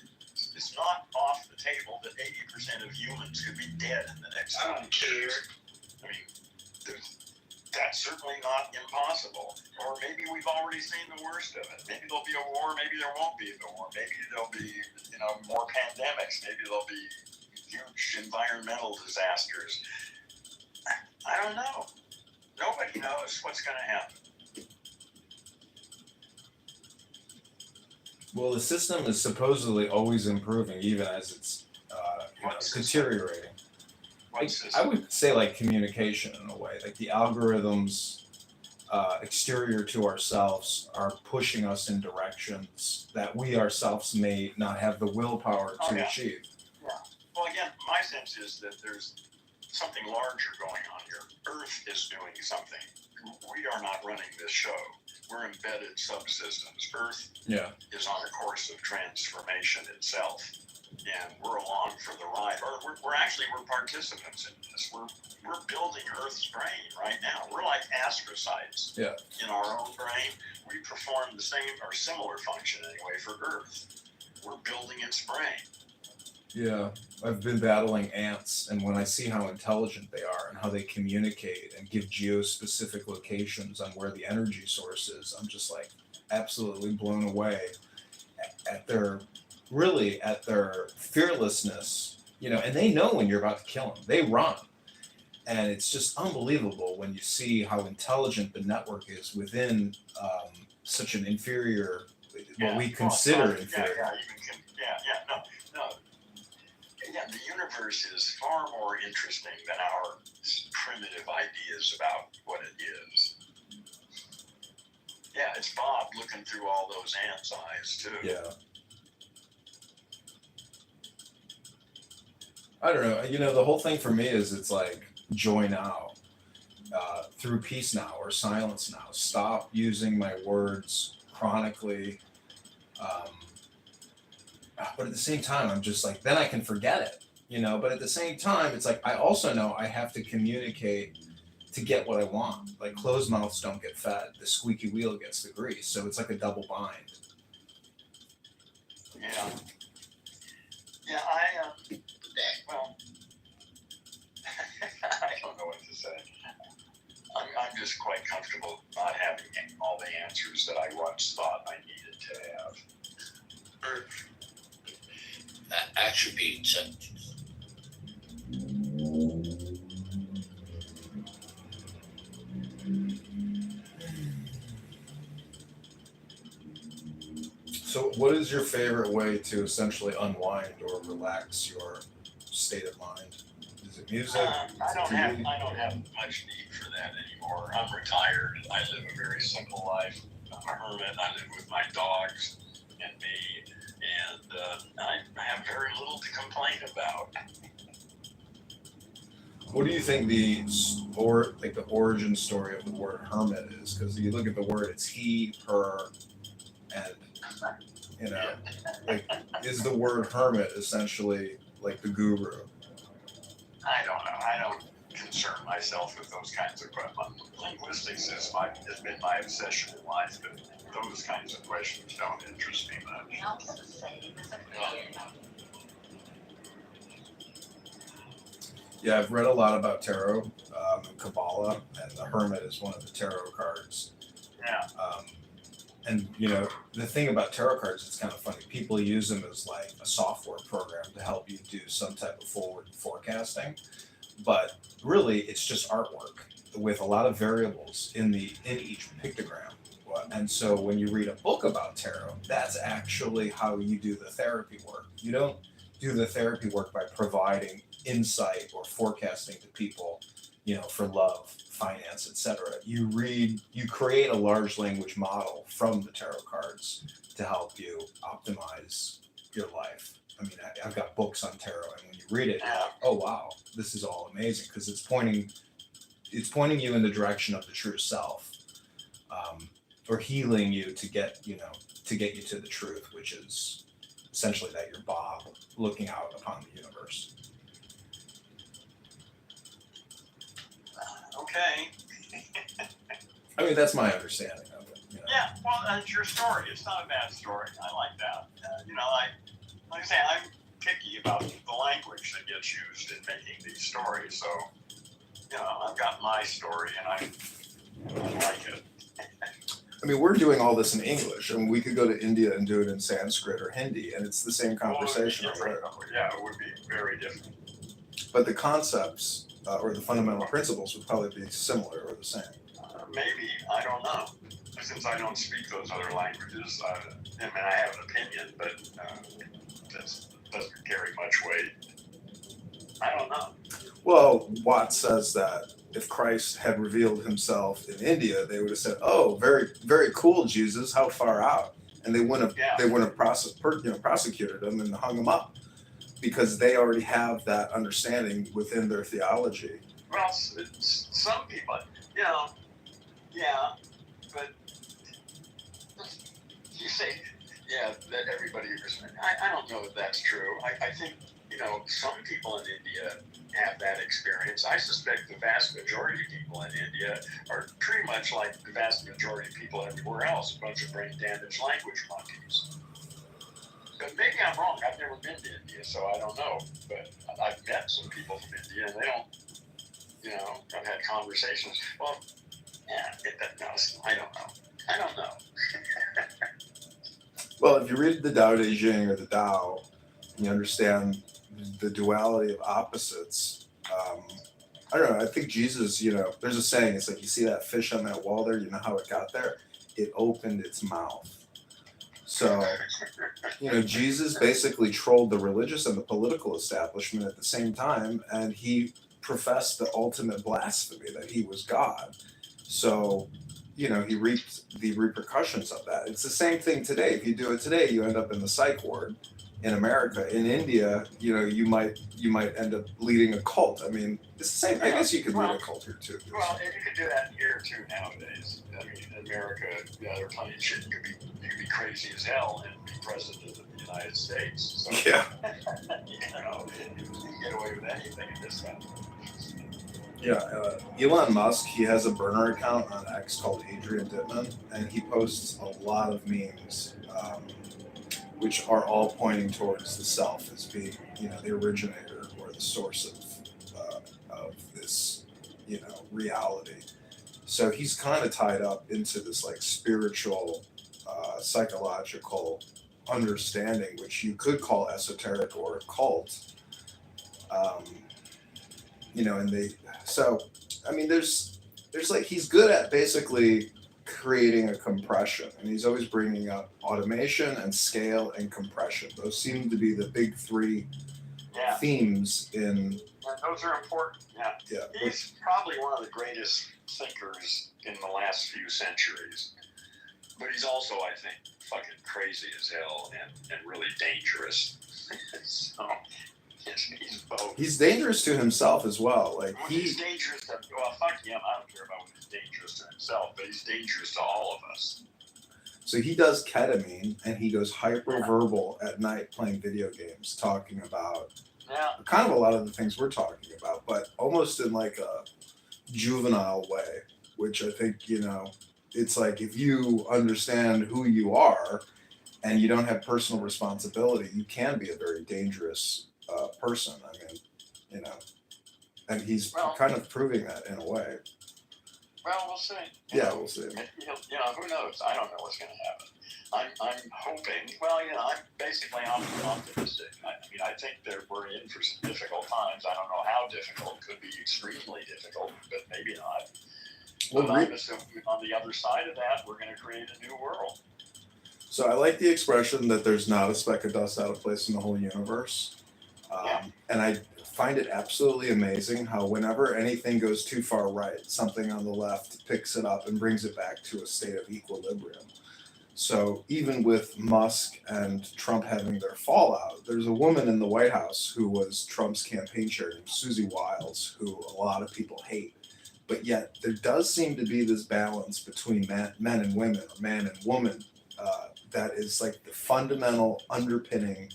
it's not off the table that 80% of humans could be dead in the next 20 years. I mean, that's certainly not impossible. Or maybe we've already seen the worst of it. Maybe there'll be a war. Maybe there won't be a war. Maybe there'll be, more pandemics. Maybe there'll be huge environmental disasters. I don't know. Nobody knows what's going to happen. Well, the system is supposedly always improving, even as it's deteriorating. I would say like communication in a way, like the algorithms exterior to ourselves are pushing us in directions that we ourselves may not have the willpower to achieve. Yeah. Well, again, my sense is that there's something larger going on here. Earth is doing something. We are not running this show. We're embedded subsystems. Earth is on a course of transformation itself, and we're along for the ride. We're participants in this. We're building Earth's brain right now. We're like astrocytes in our own brain. We perform the same or similar function anyway for Earth. We're building its brain. Yeah, I've been battling ants, and when I see how intelligent they are and how they communicate and give geospecific locations on where the energy source is, I'm just like absolutely blown away at their fearlessness, and they know when you're about to kill them. They run. And it's just unbelievable when you see how intelligent the network is within such an inferior, what we consider inferior. Yeah, the universe is far more interesting than our primitive ideas about what it is. Yeah, it's Bob looking through all those ants' eyes, too. Yeah. I don't know. The whole thing for me is it's like joy now, through peace now, or silence now. Stop using my words chronically. But at the same time, I'm just like, then I can forget it, But at the same time, it's like, I also know I have to communicate to get what I want. Like closed mouths don't get fed. The squeaky wheel gets the grease. So it's like a double bind. Yeah. Yeah, well, I don't know what to say. I'm just quite comfortable not having all the answers that I once thought I needed to have. Attributes and So what is your favorite way to essentially unwind or relax your state of mind? Is it music? I don't have much need for that anymore. I'm retired. I live a very simple life. I'm a hermit. I live with my dogs and me, and I have very little to complain about. What do you think the origin story of the word hermit is? Because you look at the word, it's he, her, and is the word hermit essentially like the guru? I don't know. I don't concern myself with those kinds of questions. Linguistics has been my obsession in life, but those kinds of questions don't interest me much. Yeah, I've read a lot about tarot and Kabbalah, and the Hermit is one of the tarot cards. Yeah. And the thing about tarot cards, it's kind of funny. People use them as like a software program to help you do some type of forward forecasting, but really it's just artwork with a lot of variables in each pictogram. And so when you read a book about tarot, that's actually how you do the therapy work. You don't do the therapy work by providing insight or forecasting to people, for love, finance, etc. You create a large language model from the tarot cards to help you optimize your life. I mean, I've got books on tarot, and when you read it, you're like, oh wow, this is all amazing because it's pointing you in the direction of the true self, or healing you to get you to the truth, which is essentially that you're Bob looking out upon the universe. Okay. I mean, that's my understanding of it. Yeah, well, that's your story. It's not a bad story. I like that. Like I say, I'm picky about the language that gets used in making these stories. So, I've got my story, and I like it. I mean, we're doing all this in English, and we could go to India and do it in Sanskrit or Hindi, and it's the same conversation. Right? Yeah, it would be very different. But the concepts or the fundamental principles would probably be similar or the same. Maybe, I don't know. Since I don't speak those other languages, I have an opinion, but that doesn't carry much weight. I don't know. Well, Watts says that if Christ had revealed himself in India, they would have said, "Oh, very, very cool, Jesus. How far out?" And they wouldn't have prosecuted him and hung him up because they already have that understanding within their theology. Well, some people, yeah, but you say, that everybody agrees. I don't know that that's true. I think, some people in India have that experience. I suspect the vast majority of people in India are pretty much like the vast majority of people everywhere else, a bunch of brain damaged language monkeys. But maybe I'm wrong. I've never been to India, so I don't know. But I've met some people from India, and they don't, I've had conversations. Well, I don't know. Well, if you read the Tao Te Ching or the Tao, you understand the duality of opposites. I don't know. I think Jesus, there's a saying. It's like, you see that fish on that wall there? You know how it got there? It opened its mouth. So, Jesus basically trolled the religious and the political establishment at the same time, and he professed the ultimate blasphemy that he was God. So, he reaped the repercussions of that. It's the same thing today. If you do it today, you end up in the psych ward in America. In India, you might end up leading a cult. I mean, it's the same. I guess you could lead a cult here too. Well, and you could do that here too nowadays. I mean, in America, there are plenty of shit. You could be crazy as hell and be president of the United States. So, yeah. You can get away with anything in this country. Yeah, Elon Musk, he has a burner account on X called Adrian Dittman, and he posts a lot of memes, which are all pointing towards the self as being, the originator or the source of this, reality. So he's kind of tied up into this like spiritual, psychological understanding, which you could call esoteric or occult. There's like, he's good at basically creating a compression, and he's always bringing up automation and scale and compression. Those seem to be the big three themes in. Yeah, those are important. Yeah. He's probably one of the greatest thinkers in the last few centuries, but he's also, I think, fucking crazy as hell and really dangerous. So. He's both. He's dangerous to himself as well. Like he's dangerous to, fuck him. I don't care about when he's dangerous to himself, but he's dangerous to all of us. So he does ketamine and he goes hyperverbal at night playing video games, talking about kind of a lot of the things we're talking about, but almost in like a juvenile way, which I think, it's like if you understand who you are and you don't have personal responsibility, you can be a very dangerous person. I mean, and he's Well, kind of proving that in a way. well, we'll see. Yeah, we'll see. Maybe who knows? I don't know what's going to happen. I'm hoping. Well, I'm basically optimistic. I mean, I think that we're in for some difficult times. I don't know how difficult. Could be extremely difficult, but maybe not. Well, But I'm assuming on the other side of that, we're going to create a new world. so I like the expression that there's not a speck of dust out of place in the whole universe. Yeah. And I find it absolutely amazing how whenever anything goes too far right, something on the left picks it up and brings it back to a state of equilibrium. So even with Musk and Trump having their fallout, there's a woman in the White House who was Trump's campaign chair named Susie Wiles, who a lot of people hate. But yet there does seem to be this balance between men and women, or man and woman, that is like the fundamental underpinning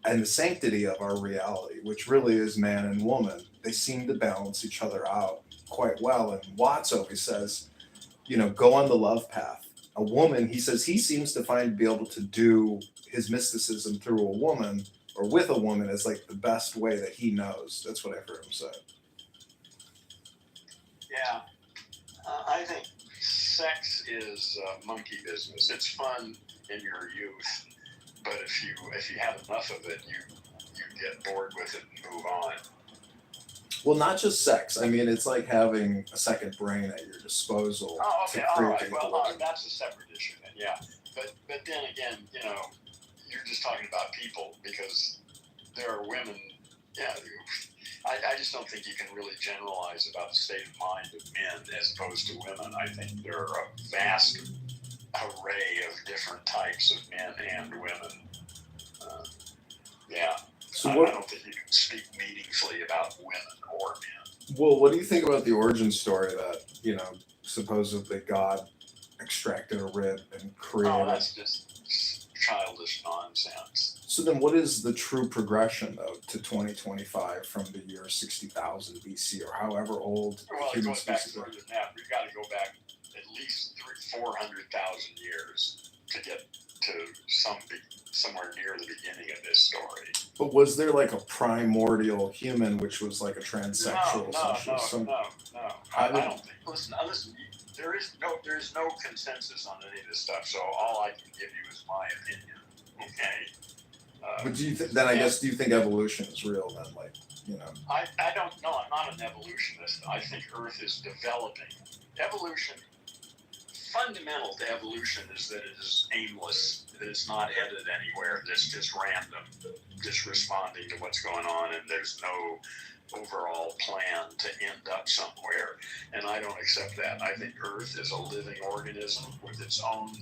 and the sanctity of our reality, which really is man and woman. They seem to balance each other out quite well. And Watts always says, go on the love path. A woman, he says, he seems to be able to do his mysticism through a woman or with a woman is like the best way that he knows. That's what I've heard him say. Yeah. I think sex is monkey business. It's fun in your youth, but if you have enough of it, you get bored with it and move on. Well, not just sex. I mean, it's like having a second brain at your disposal. Oh, okay, all right. Well, equilibrium. that's a separate issue then. Yeah, but then again, you're just talking about people because there are women. Yeah, I just don't think you can really generalize about the state of mind of men as opposed to women. I think there are a vast array of different types of men and women. Yeah. So I don't think you can speak meaningfully about women or men. Well, what do you think about the origin story that, supposedly God extracted a rib and created? Oh, that's just childish nonsense. So then what is the true progression, though, to 2025 from the year 60,000 BC or however old Well, it human goes back species are? further than that. We've got to go back at least 400,000 years to get to somewhere near the beginning of this story. But was there like a primordial human which was like a transsexual? No. I don't think. Listen. There is no consensus on any of this stuff. So all I can give you is my opinion. Okay. But do you think? Then I guess do you think evolution is real? Then, I don't know. I'm not an evolutionist. I think Earth is developing. Evolution. Fundamental to evolution is that it is aimless, that it's not headed anywhere, it's just random, just responding to what's going on, and there's no overall plan to end up somewhere. And I don't accept that. I think Earth is a living organism with its own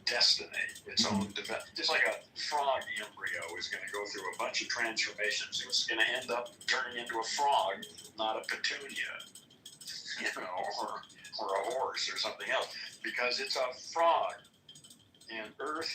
destiny, its own just like a frog embryo is going to go through a bunch of transformations. It's going to end up turning into a frog, not a petunia, or a horse or something else, because it's a frog. And Earth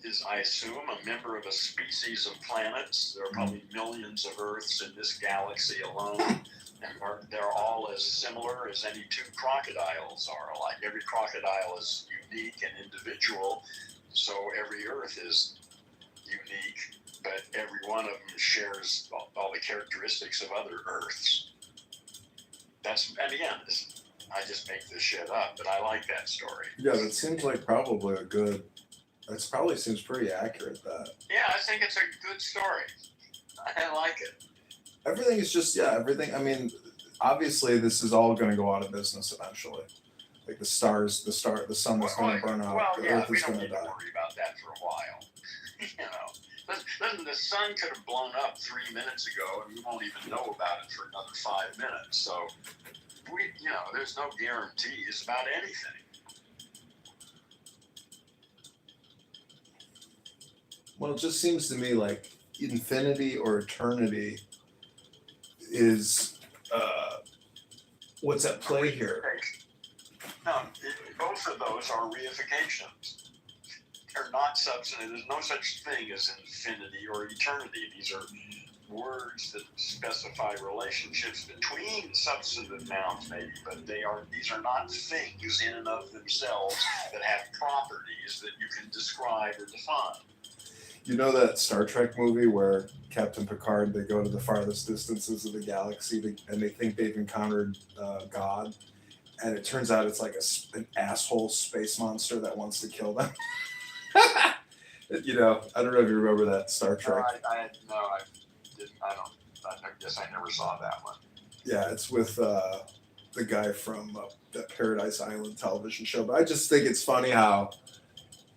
is, I assume, a member of a species of planets. There are probably millions of Earths in this galaxy alone, and they're all as similar as any two crocodiles are alike. Every crocodile is unique and individual, so every Earth is unique, but every one of them shares all the characteristics of other Earths. And again, I just make this shit up, but I like that story. Yeah, that seems like probably that probably seems pretty accurate. Yeah, I think it's a good story. I like it. Everything is just, everything. I mean, obviously this is all going to go out of business eventually. Like the sun is going to burn out. Well, the yeah, Earth we is don't going need to to die. worry about that for a while. Listen, the sun could have blown up 3 minutes ago, and we won't even know about it for another 5 minutes. So, there's no guarantees about anything. Well, it just seems to me like infinity or eternity is what's at play here. No, both of those are reifications. They're not substantive. There's no such thing as infinity or eternity. These are words that specify relationships between substantive nouns, maybe, but these are not things in and of themselves that have properties that you can describe or define. You know that Star Trek movie where Captain Picard, they go to the farthest distances of the galaxy and they think they've encountered God, and it turns out it's like an asshole space monster that wants to kill them. You know, I don't know if you remember that Star No, Trek. I didn't. I guess I never saw that one. Yeah, it's with the guy from that Paradise Island television show. But I just think it's funny how,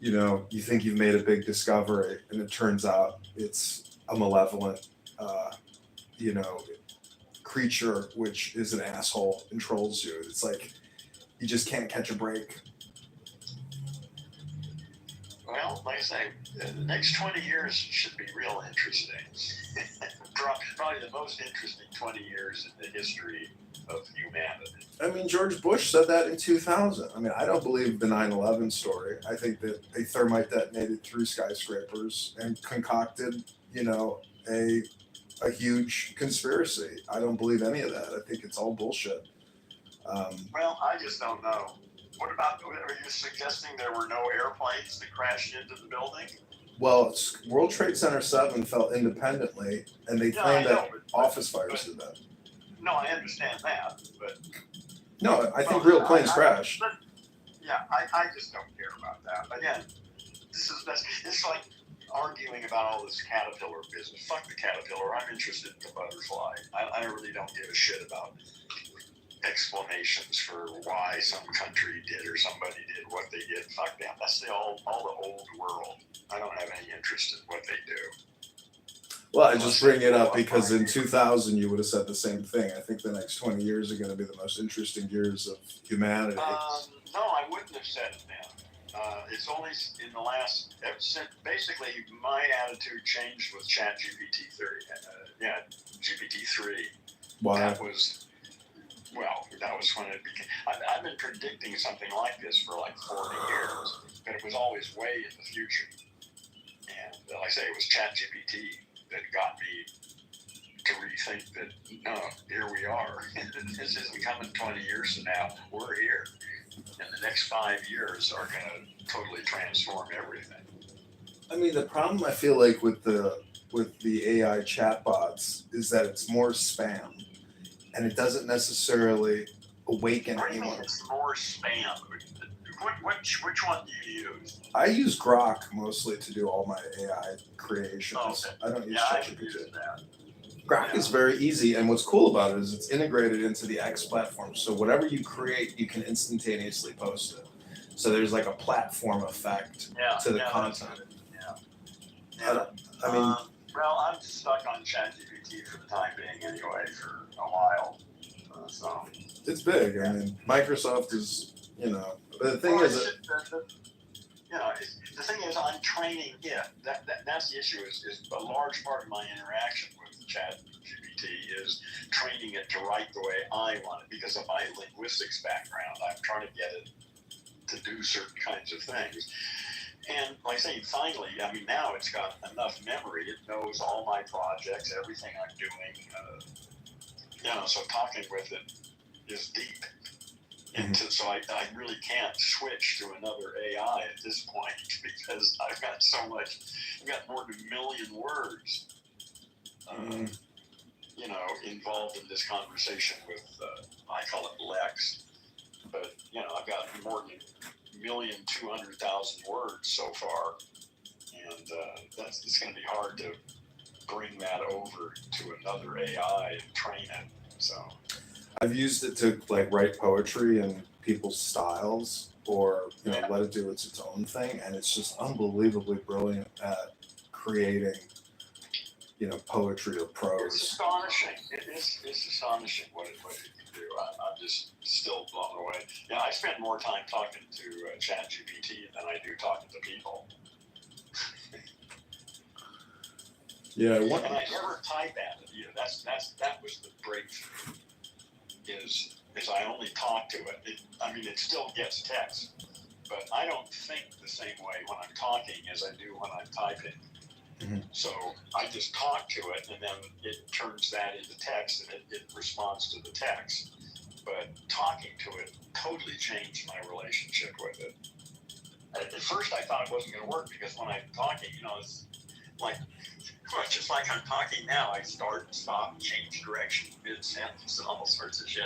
you know, you think you've made a big discovery, and it turns out it's a malevolent, you know, creature which is an asshole and trolls you. It's like you just can't catch a break. Well, like I say, the next 20 years should be real interesting. Probably the most interesting 20 years in the history of humanity. I mean, George Bush said that in 2000. I mean, I don't believe the 9/11 story. I think that a thermite detonated through skyscrapers and concocted, you know, a huge conspiracy. I don't believe any of that. I think it's all bullshit. Well, I just don't know. What about, are you suggesting there were no airplanes that crashed into the building? Well, World Trade Center 7 fell independently, and they claimed that office fires did that. No, I understand that, but... No, I think real planes crashed. I just don't care about that. Again, it's like arguing about all this caterpillar business. Fuck the caterpillar. I'm interested in the butterfly. I really don't give a shit about explanations for why some country did or somebody did what they did. Fuck them. That's all the old world. I don't have any interest in what they do. Well, I just bring it up because in 2000 you would have said the same thing. I think the next 20 years are going to be the most interesting years of humanity. No, I wouldn't have said it then. It's only in the last, basically my attitude changed with GPT-3. GPT-3 Why? That was when it became, I've been predicting something like this for like 40 years, but it was always way in the future. And like I say, it was ChatGPT that got me to rethink that, no, here we are. This isn't coming 20 years from now. We're here. And the next 5 years are going to totally transform everything. I mean, the problem I feel like with the AI chatbots is that it's more spam, and it doesn't necessarily awaken What do you mean anyone. it's more spam? Which one do you use? I use Grok mostly to do all my AI creations. Oh, okay. I don't use I can ChatGPT. use that. Grok is very easy, and what's cool about it is it's integrated into the X platform. So whatever you create, you can instantaneously post it. So there's like a platform effect to the content. I mean, well, I'm stuck on ChatGPT for the time being anyway for a while. So it's big. I mean, Microsoft is, you know, but the thing is, the thing is, I'm training it. That's the issue. Is a large part of my interaction with ChatGPT is training it to write the way I want it because of my linguistics background. I'm trying to get it to do certain kinds of things. And like I say, finally, I mean, now it's got enough memory. It knows all my projects, everything I'm doing. So talking with it is deep. And so I really can't switch to another AI at this point because I've got more than 1 million words, involved in this conversation with, I call it Lex. But, I've got more than 1,200,000 words so far. And it's going to be hard to bring that over to another AI and train it. So I've used it to like write poetry in people's styles, or let it do its own thing, and it's just unbelievably brilliant at creating, poetry or prose. It's astonishing. It's astonishing what it can do. I'm just still blown away. I spend more time talking to ChatGPT than I do talking to people. Yeah, and I never type at it. That was the breakthrough. Is I only talk to it. It still gets text, but I don't think the same way when I'm talking as I do when I'm typing. Mm-hmm. So I just talk to it, and then it turns that into text, and it responds to the text. But talking to it totally changed my relationship with it. At first, I thought it wasn't going to work because when I'm talking, like, well, just like I'm talking now, I start, stop, change direction mid-sentence and all sorts of shit.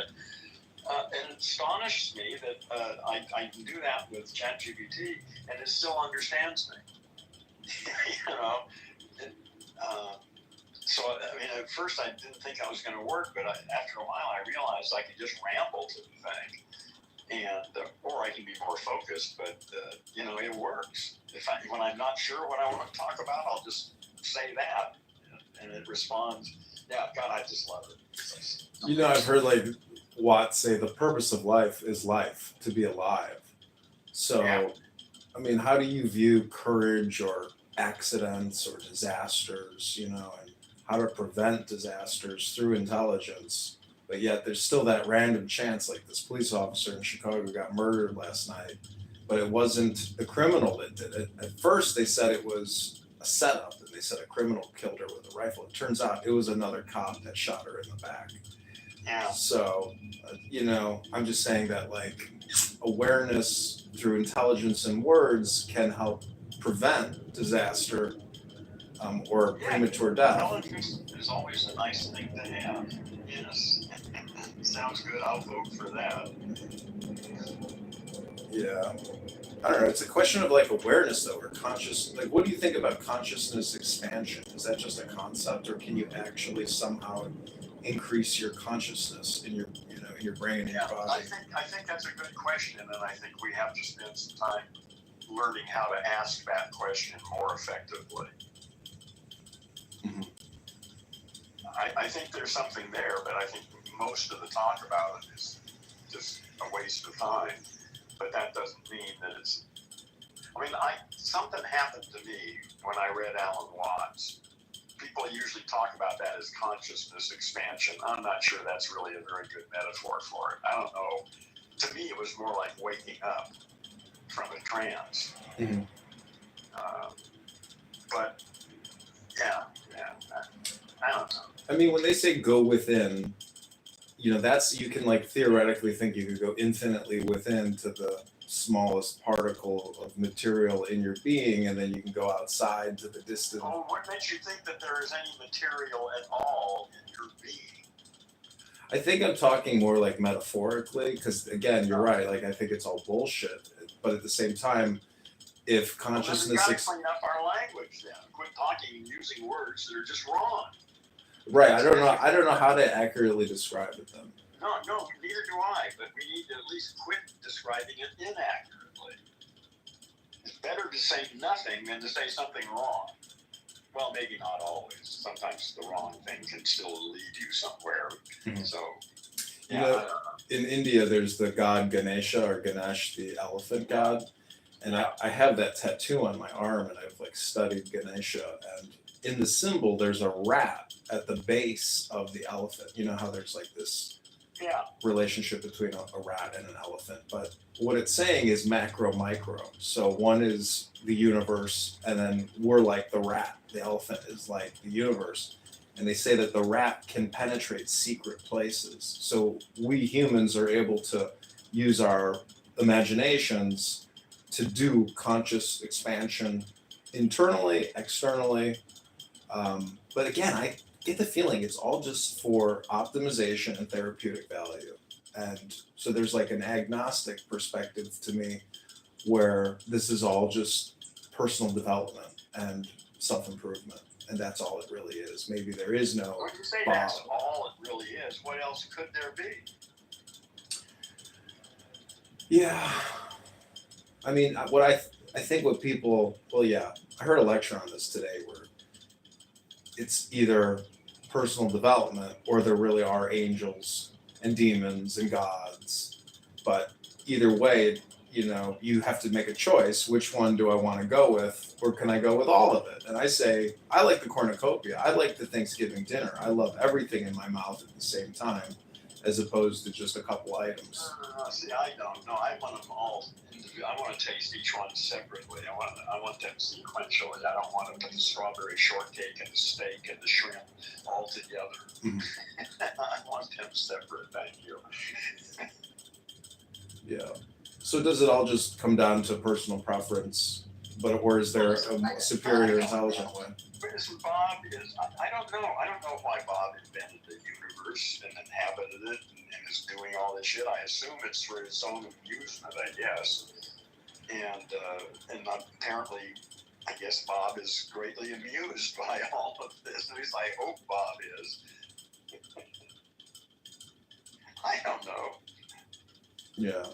And it astonishes me that I can do that with ChatGPT and it still understands me. You know? It, so, I mean, at first I didn't think I was going to work, but after a while I realized I could just ramble to the thing. And, or I can be more focused, but, you know, it works. When I'm not sure what I want to talk about, I'll just say that. And it responds, yeah, God, I just love it. You know, I've heard like Watt say the purpose of life is life, to be alive. So, Yeah. I mean, how do you view courage or accidents or disasters, you know, and how to prevent disasters through intelligence? But yet there's still that random chance, like this police officer in Chicago got murdered last night, but it wasn't the criminal that did it. At first they said it was a setup, and they said a criminal killed her with a rifle. It turns out it was another cop that shot her in the back. Yeah. So, you know, I'm just saying that like awareness through intelligence and words can help prevent disaster or premature death. Intelligence is always a nice thing to have. Yes. Sounds good. I'll vote for that. Yeah. I don't know. It's a question of like awareness though, or conscious. Like, what do you think about consciousness expansion? Is that just a concept, or can you actually somehow increase your consciousness in your, you know, in your brain and your body? I think that's a good question, and I think we have to spend some time learning how to ask that question more effectively. Mhm. I think there's something there, but I think most of the talk about it is just a waste of time. But that doesn't mean that it's. I mean, something happened to me when I read Alan Watts. People usually talk about that as consciousness expansion. I'm not sure that's really a very good metaphor for it. I don't know. To me, it was more like waking up from a trance. Mhm. But yeah, I don't know. I mean, when they say go within, you know, that's, you can like theoretically think you could go infinitely within to the smallest particle of material in your being, and then you can go outside to the distant. Oh, what makes you think that there is any material at all in your being? I think I'm talking more like metaphorically, because again, you're right. Like, I think it's all bullshit, but at the same time, if consciousness, we gotta clean up our language then. Quit talking and using words that are just wrong. right? I don't know how to accurately describe it then. No, neither do I. But we need to at least quit describing it inaccurately. It's better to say nothing than to say something wrong. Well, maybe not always. Sometimes the wrong thing can still lead you somewhere. Mhm. So, You yeah, know, I don't know. in India, there's the god Ganesha, or Ganesh, the elephant god, and I have that tattoo on my arm, and I've like studied Ganesha, and in the symbol there's a rat at the base of the elephant. You know how there's like this Yeah. relationship between a rat and an elephant, but what it's saying is macro micro. So one is the universe, and then we're like the rat. The elephant is like the universe. And they say that the rat can penetrate secret places. So we humans are able to use our imaginations to do conscious expansion internally, externally. But again, I get the feeling it's all just for optimization and therapeutic value. And so there's like an agnostic perspective to me where this is all just personal development and self-improvement. And that's all it really is. Maybe there is no When you say Bob. that's all it really is, what else could there be? Yeah. I mean, what I think what people, well, yeah, I heard a lecture on this today where it's either personal development or there really are angels and demons and gods. But either way, you know, you have to make a choice. Which one do I want to go with, or can I go with all of it? And I say, I like the cornucopia. I like the Thanksgiving dinner. I love everything in my mouth at the same time, as opposed to just a couple items. See, I don't know. I want them all. I want to taste each one separately. I want them sequentially. I don't want to put the strawberry shortcake and the steak and the shrimp all together. Mhm. I want them separate. Thank you. Yeah. So does it all just come down to personal preference, or is there a superior intelligent way? isn't Bob is I don't know. I don't know why Bob invented the universe and inhabited it and is doing all this shit. I assume it's for his own amusement, I guess. And apparently, I guess Bob is greatly amused by all of this. At least I hope Bob is. I don't know. Yeah.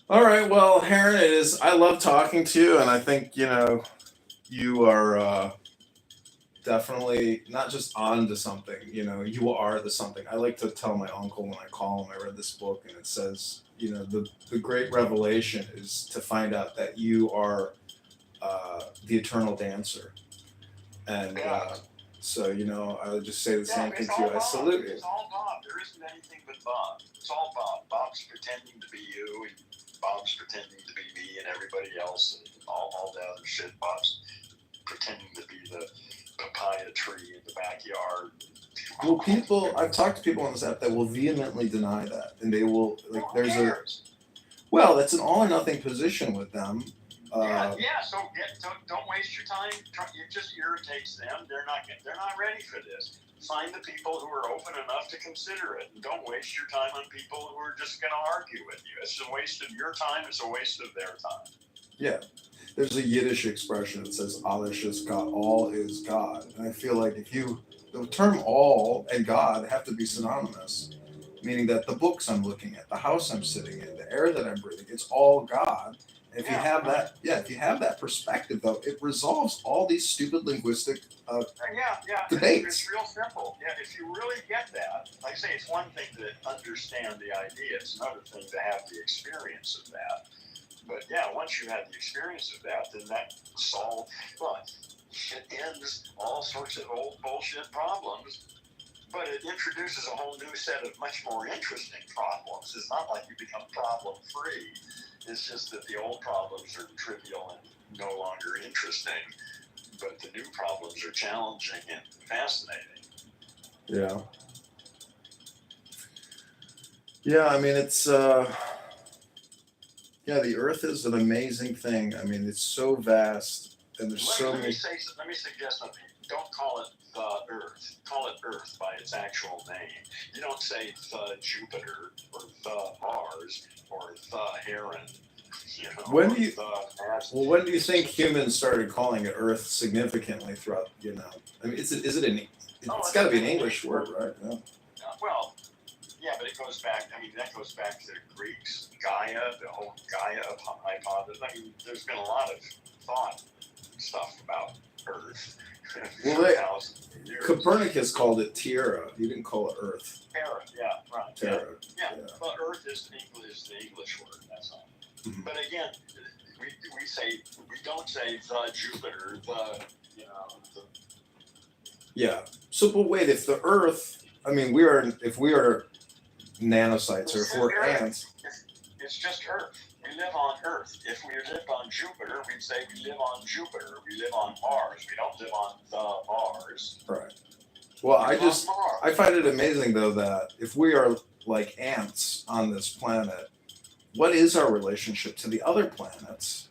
All right. Well, Heron, it is. I love talking to you, and I think you are definitely not just on to something. You are the something. I like to tell my uncle when I call him, I read this book, and it says, the great revelation is to find out that you are the eternal dancer, and so I would just say the same thing to you. I salute you. It's all Bob. There isn't anything but Bob. It's all Bob. Bob's pretending to be you, and Bob's pretending to be me, and everybody else, and all the other shit. Bob's pretending to be the papaya tree in the backyard. Well, I've talked to people on this app that will vehemently deny that, and they will that's an all or nothing position with them. So don't waste your time. It just irritates them. They're not ready for this. Find the people who are open enough to consider it, and don't waste your time on people who are just going to argue with you. It's a waste of your time. It's a waste of their time. Yeah. There's a Yiddish expression that says "Alles ist Gott," all is God, and I feel like the term "all" and God have to be synonymous, meaning that the books I'm looking at, the house I'm sitting in, the air that I'm breathing, it's all God. And if you have that perspective, though, it resolves all these stupid linguistic debates. It's real simple. Yeah, if you really get that, like I say, it's one thing to understand the idea. It's another thing to have the experience of that. But once you have the experience of that, then that solves. Well, it ends all sorts of old bullshit problems. But it introduces a whole new set of much more interesting problems. It's not like you become problem free. It's just that the old problems are trivial and no longer interesting, but the new problems are challenging and fascinating. Yeah. Yeah, I mean, it's, the Earth is an amazing thing. I mean, it's so vast, and there's so many... Let me suggest something. Don't call it the Earth. Call it Earth by its actual name. You don't say the Jupiter or the Mars or the Heron. When do you think humans started calling it Earth significantly throughout? I mean, it's got to be an English word, right? Yeah. Well, but it goes back. I mean, that goes back to the Greeks, Gaia, the whole Gaia hypothesis. I mean, there's been a lot of thought stuff about Earth. Well, Copernicus called it Terra. He didn't call it Earth. Terra, right. Terra. Yeah. Well, Earth is the English word. That's all. Mm-hmm. But again, we don't say the Jupiter, Yeah. So, but wait, if the Earth, I mean, if we are nanocytes, or if we're ants, it's just Earth. We live on Earth. If we lived on Jupiter, we'd say we live on Jupiter. We live on Mars. We don't live on the Mars. Right. Well, I find it amazing though that if we are like ants on this planet, what is our relationship to the other planets?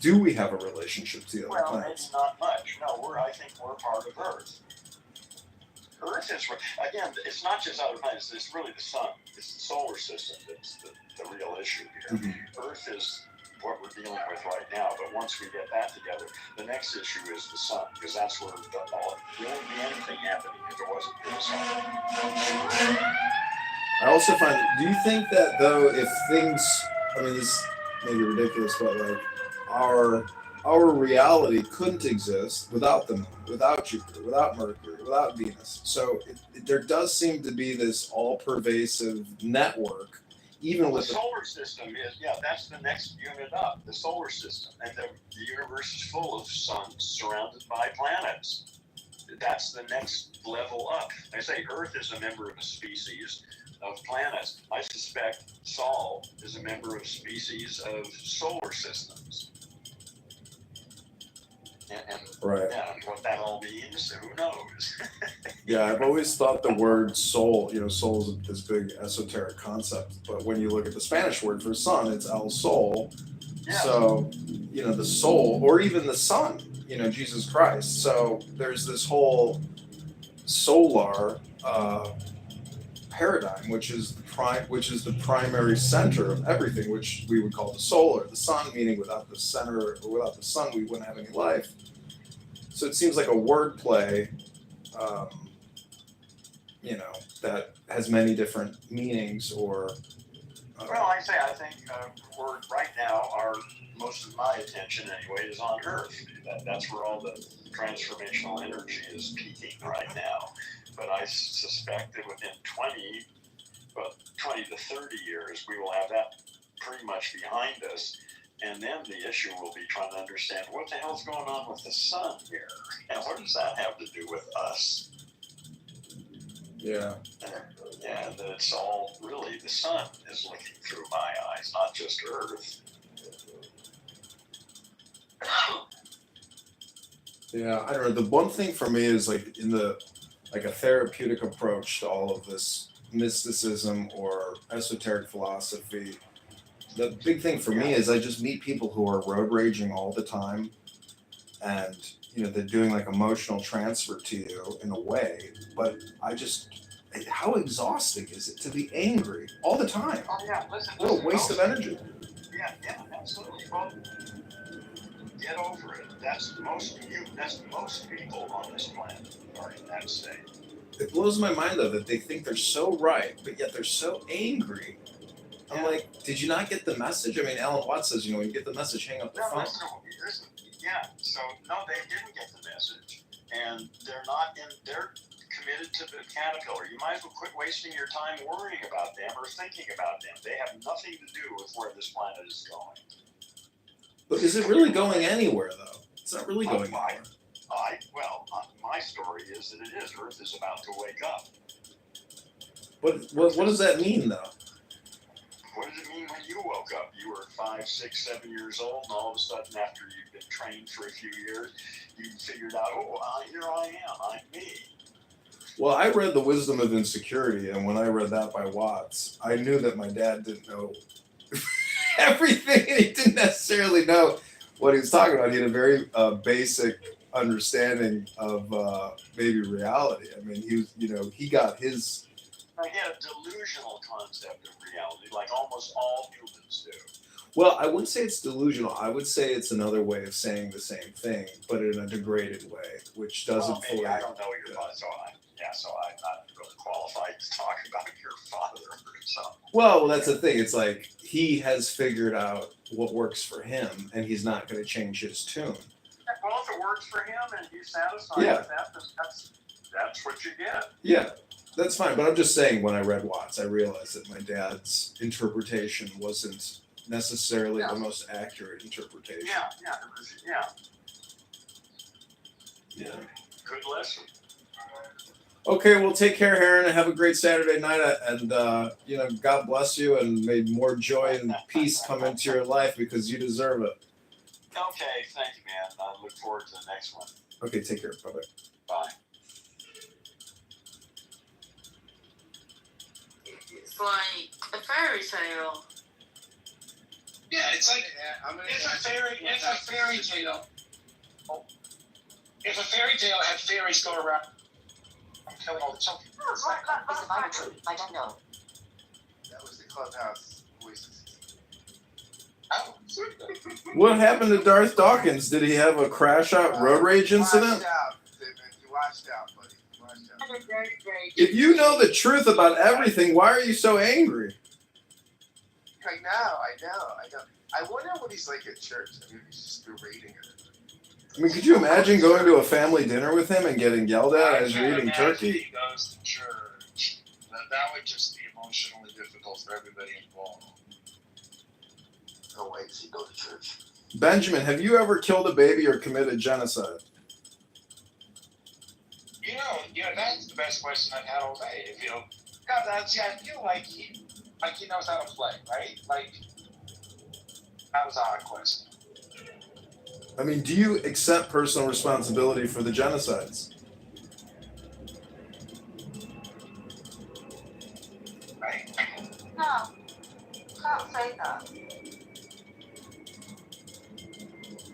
Do we have a relationship to the other planets? Well, maybe not much. No, I think we're part of Earth. Earth is, again, it's not just other planets. It's really the sun. It's the solar system that's the real issue here. Mm-hmm. Earth is what we're dealing with right now. But once we get that together, the next issue is the sun, because that's where there wouldn't be anything happening if it wasn't for the sun. I also find, do you think that though, if things, I mean, this may be ridiculous, but like our reality couldn't exist without the moon, without Jupiter, without Mercury, without Venus. So there does seem to be this all-pervasive network, even with the solar system is, that's the next unit up, the solar system. And the universe is full of suns surrounded by planets. That's the next level up. I say Earth is a member of a species of planets. I suspect Sol is a member of species of solar systems. And what that all means, who knows? I've always thought the word soul, soul is this big esoteric concept, but when you look at the Spanish word for sun, it's el sol. Yeah. So, the soul, or even the sun, Jesus Christ. So there's this whole solar paradigm, which is the primary center of everything, which we would call the solar, the sun, meaning without the center or without the sun, we wouldn't have any life. So it seems like a wordplay, um, that has many different meanings or. Well, like I say, I think we're right now, most of my attention anyway is on Earth. That's where all the transformational energy is peaking right now. But I suspect that within 20 to 30 years, we will have that pretty much behind us. And then the issue will be trying to understand what the hell's going on with the sun here, and what does that have to do with us? Yeah. And it's all really the sun is looking through my eyes, not just Earth. Yeah, I don't know. The one thing for me is like a therapeutic approach to all of this mysticism or esoteric philosophy. The big thing for me is I just meet people who are road raging all the time, and they're doing like emotional transfer to you in a way. But how exhausting is it to be angry all the time? Oh yeah, listen. What a waste of energy. Yeah, absolutely. Well, get over it. That's most people on this planet are in that state. It blows my mind though that they think they're so right, but yet they're so angry. I'm like, did you not get the message? I mean, Alan Watts says, when you get the message, hang up the phone. Listen. Yeah. So no, they didn't get the message, and they're committed to the caterpillar. You might as well quit wasting your time worrying about them or thinking about them. They have nothing to do with where this planet is going. But is it really going anywhere, though? It's not really going anywhere. My story is that it is. Earth is about to wake up. But what does that mean, though? What does it mean when you woke up? You were 5, 6, 7 years old, and all of a sudden, after you've been trained for a few years, you figured out, here I am. I'm me. Well, I read The Wisdom of Insecurity, and when I read that by Watts, I knew that my dad didn't know everything, and he didn't necessarily know what he was talking about. He had a very basic understanding of maybe reality. I mean, he got his. He had a delusional concept of reality, like almost all humans do. Well, I wouldn't say it's delusional. I would say it's another way of saying the same thing, but in a degraded way, which doesn't fully. I don't know your father, so I'm not really qualified to talk about your father or something. Well, that's the thing. It's like he has figured out what works for him, and he's not going to change his tune. Well, if it works for him and he's satisfied with that, that's what you get. Yeah. That's fine, but I'm just saying when I read Watts, I realized that my dad's interpretation wasn't necessarily the most accurate interpretation. Yeah. Good lesson. Okay, well, take care, Heron, and have a great Saturday night. And God bless you, and may more joy and peace come into your life because you deserve it. Okay, thank you, man. I look forward to the next one. Okay, take care. Bye-bye. Bye. It's like a fairy tale. Yeah, it's like it's a fairy tale. If a fairy tale had fairies go around killing all the children. I don't know. That was the clubhouse voices. What happened to Darth Dawkins? Did he have a crash out road rage incident? You watched out, buddy. You watched out. If you know the truth about everything, why are you so angry? I know. I wonder what he's like at church. I mean, he's just berating her. I mean, could you imagine going to a family dinner with him and getting yelled at as you're eating turkey? He goes to church. That would just be emotionally difficult for everybody involved. Oh, wait, does he go to church? Benjamin, have you ever killed a baby or committed genocide? That's the best question I've had all day. I feel like he knows how to play, right? Like, that was a hard question. I mean, do you accept personal responsibility for the genocides? Right? No, can't say that.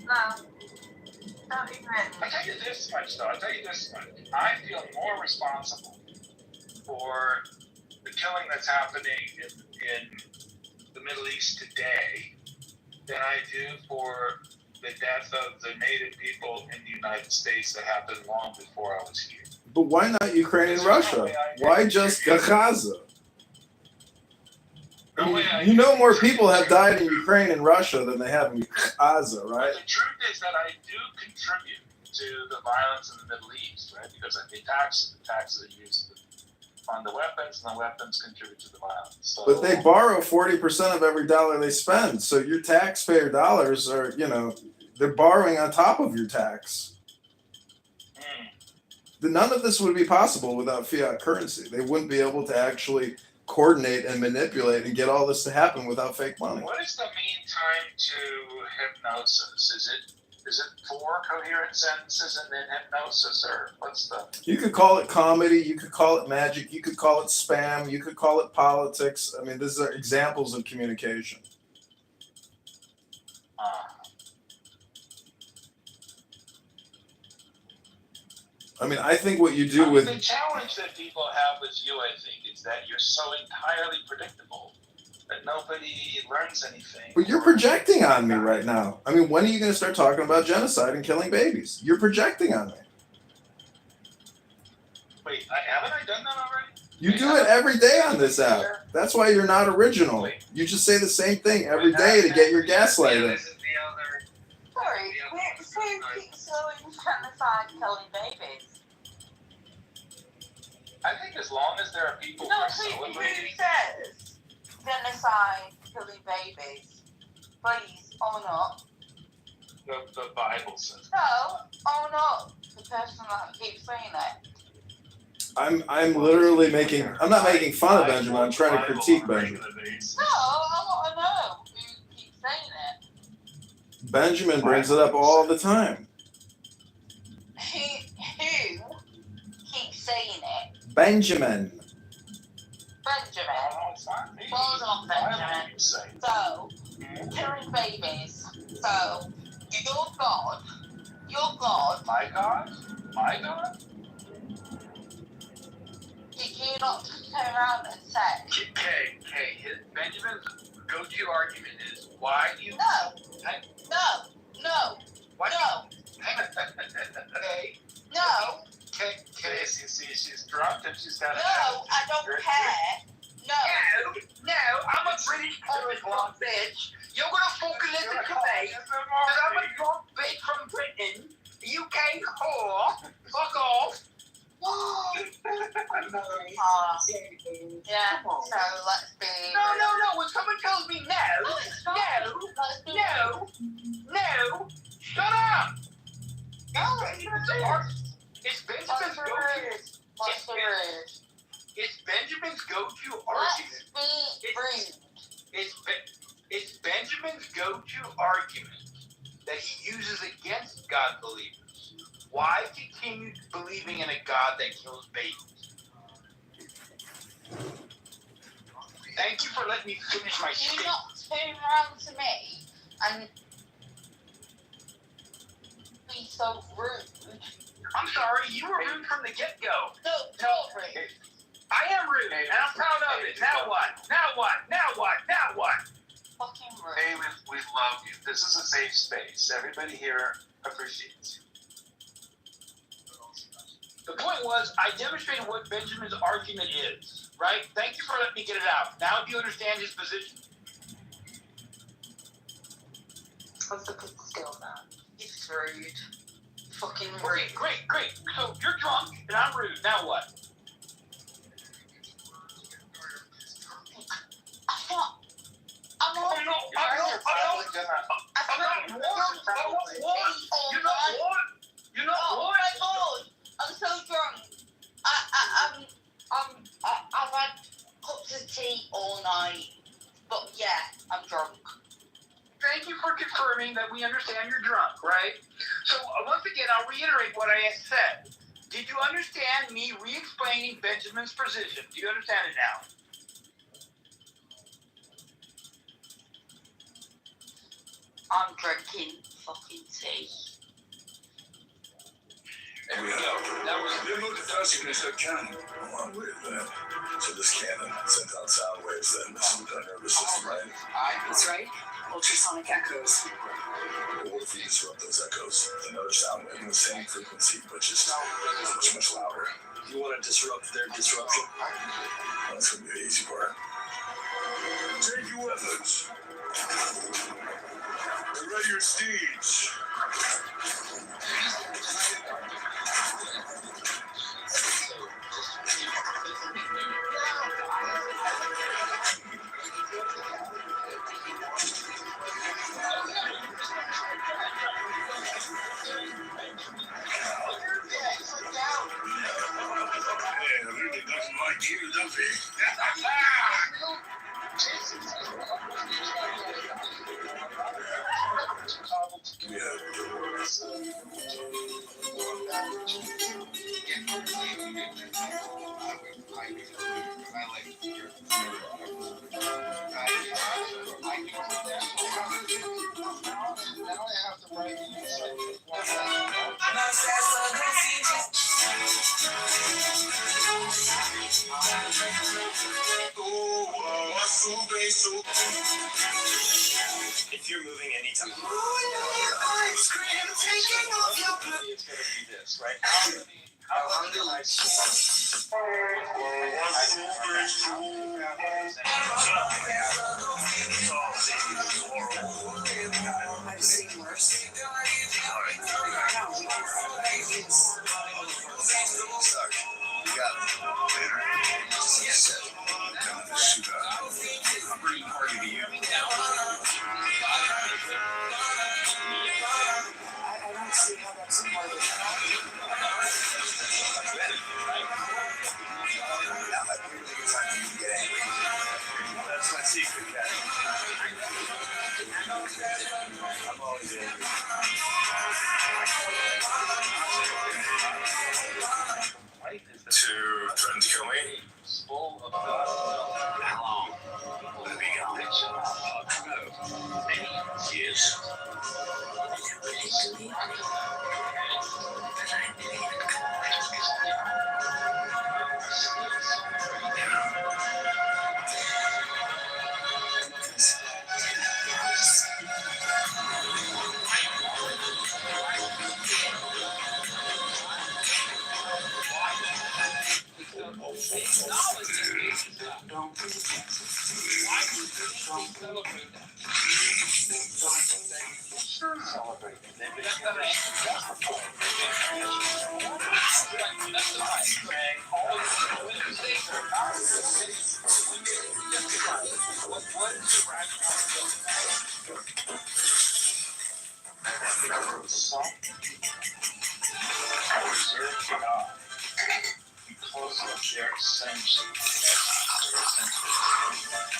No, don't even. I'll tell you this much, though. I feel more responsible for the killing that's happening in the Middle East today than I do for the death of the native people in the United States that happened long before I was here. But why not Ukraine and Russia? Why just Gaza? I mean, you know more people have died in Ukraine and Russia than they have in Gaza, right? But the truth is that I do contribute to the violence in the Middle East, right? Because I pay taxes. The taxes are used to fund the weapons, and the weapons contribute to the violence. So, But they borrow 40% of every dollar they spend. So your taxpayer dollars are, they're borrowing on top of your tax. None of this would be possible without fiat currency. They wouldn't be able to actually coordinate and manipulate and get all this to happen without fake money. What is the mean time to hypnosis? Is it 4 coherent sentences and then hypnosis, or what's the? You could call it comedy, you could call it magic, you could call it spam, you could call it politics. I mean, these are examples of communication. I mean, I think what you do with the challenge that people have with you, I think, is that you're so entirely predictable that nobody learns anything. But you're projecting on me right now. I mean, when are you going to start talking about genocide and killing babies? You're projecting on me. Wait, haven't I done that already? You do it every day on this app. That's why you're not original. You just say the same thing every day to get your gaslighting. Sorry, who keeps slowing genocide killing babies? I think as long as there are people who are Who celebrating. says genocide killing babies? Please own up. The Bible says. No, own up. The person that keeps saying it. I'm literally I'm not making fun of Benjamin, I'm trying to critique Benjamin. No, I want to know who keeps saying it. Benjamin brings it up all the time. Who keeps saying it? Benjamin. Benjamin. Oh, it's not me. Well, it's not Benjamin. Keep saying. So, killing babies. So, your God. My God? My God? Did you not turn around and say? Okay. Benjamin's go-to argument is why do you? No. Why No. Okay. No. Okay. See, she's drunk and she's got. No, I don't care. No, I'm a British blonde bitch. You're gonna fucking listen to me, because I'm a drunk bitch from Britain. UK whore. Fuck off. Yeah, so let's be. No. When someone tells me no, shut up. It's Benjamin's go-to. It's Benjamin's go-to argument. Let's be rude. It's Benjamin's go-to argument that he uses against God believers. Why continue believing in a God that kills babies? Thank you for letting me finish my Do speech. not turn around to me and be so rude. I'm sorry, you were rude from the get-go. No, not rude. I am rude, and I'm proud of it. Now what? Fucking rude. Hey, we love you. This is a safe space. Everybody here appreciates you. The point was, I demonstrated what Benjamin's argument is, right? Thank you for letting me get it out. Now do you understand his position? What's the good skill now? It's rude. Fucking rude. Okay, great. So you're drunk, and I'm rude. Now what? I'm not. You're not Oh my god! I'm so drunk. I've had cups of tea all night, but yeah, I'm drunk. Thank you for confirming that we understand you're drunk, right? So once again, I'll reiterate what I had said. Did you understand me re-explaining Benjamin's position? Do you understand it now? I'm drinking fucking tea. There we go. That was the remote depressing is that cannon. Oh, wait a minute. So this cannon sends out sound waves that messes with our nervous system, right? That's right. Ultrasonic echoes. Well, what if we disrupt those echoes? Another sound wave in the same frequency, but just much louder. You want to disrupt their disruption? That's gonna be the easy part. Take your weapons. Ready your steeds. Yeah, really doesn't like you, does he? If you're moving anytime, it's gonna be this, right? How under my I've seen worse. Sorry. You got it. Just like you said, kind of a shootout. I'm bringing party to you. I don't see how that's a part of it. Now might be a really good time for you to get angry. That's my secret, Cat. I'm always angry. To threaten to kill me? Full of how long? Let me go. Years.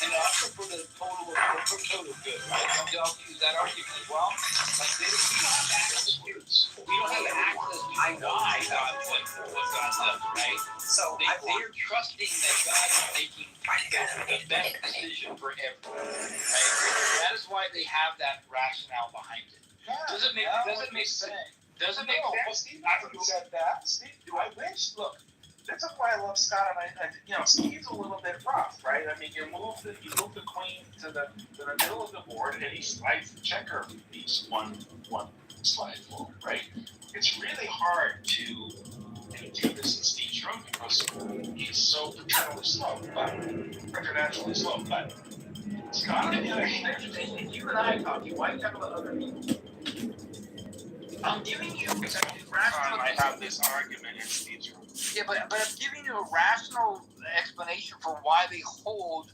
And also for the total good, right? They'll use that argument as well. Like we don't have access to why God what God does, right? So they're trusting that God is making the best decision for everyone. Right? That is why they have that rationale behind it. Does it make sense? Does it make sense? Well, Steve said that. Steve, do I wish? Look, that's why I love Scott, and Steve's a little bit rough, right? I mean, you move the queen to the middle of the board, and he slides the checker piece one slide forward, right? It's really hard to do this in Steve's room because he's so paternally slow, preternaturally slow. But Scott, on the other hand, you and I talking. Why are you talking about other people? I'm giving you rational. I have this argument in Steve's room. Yeah, but I'm giving you a rational explanation for why they hold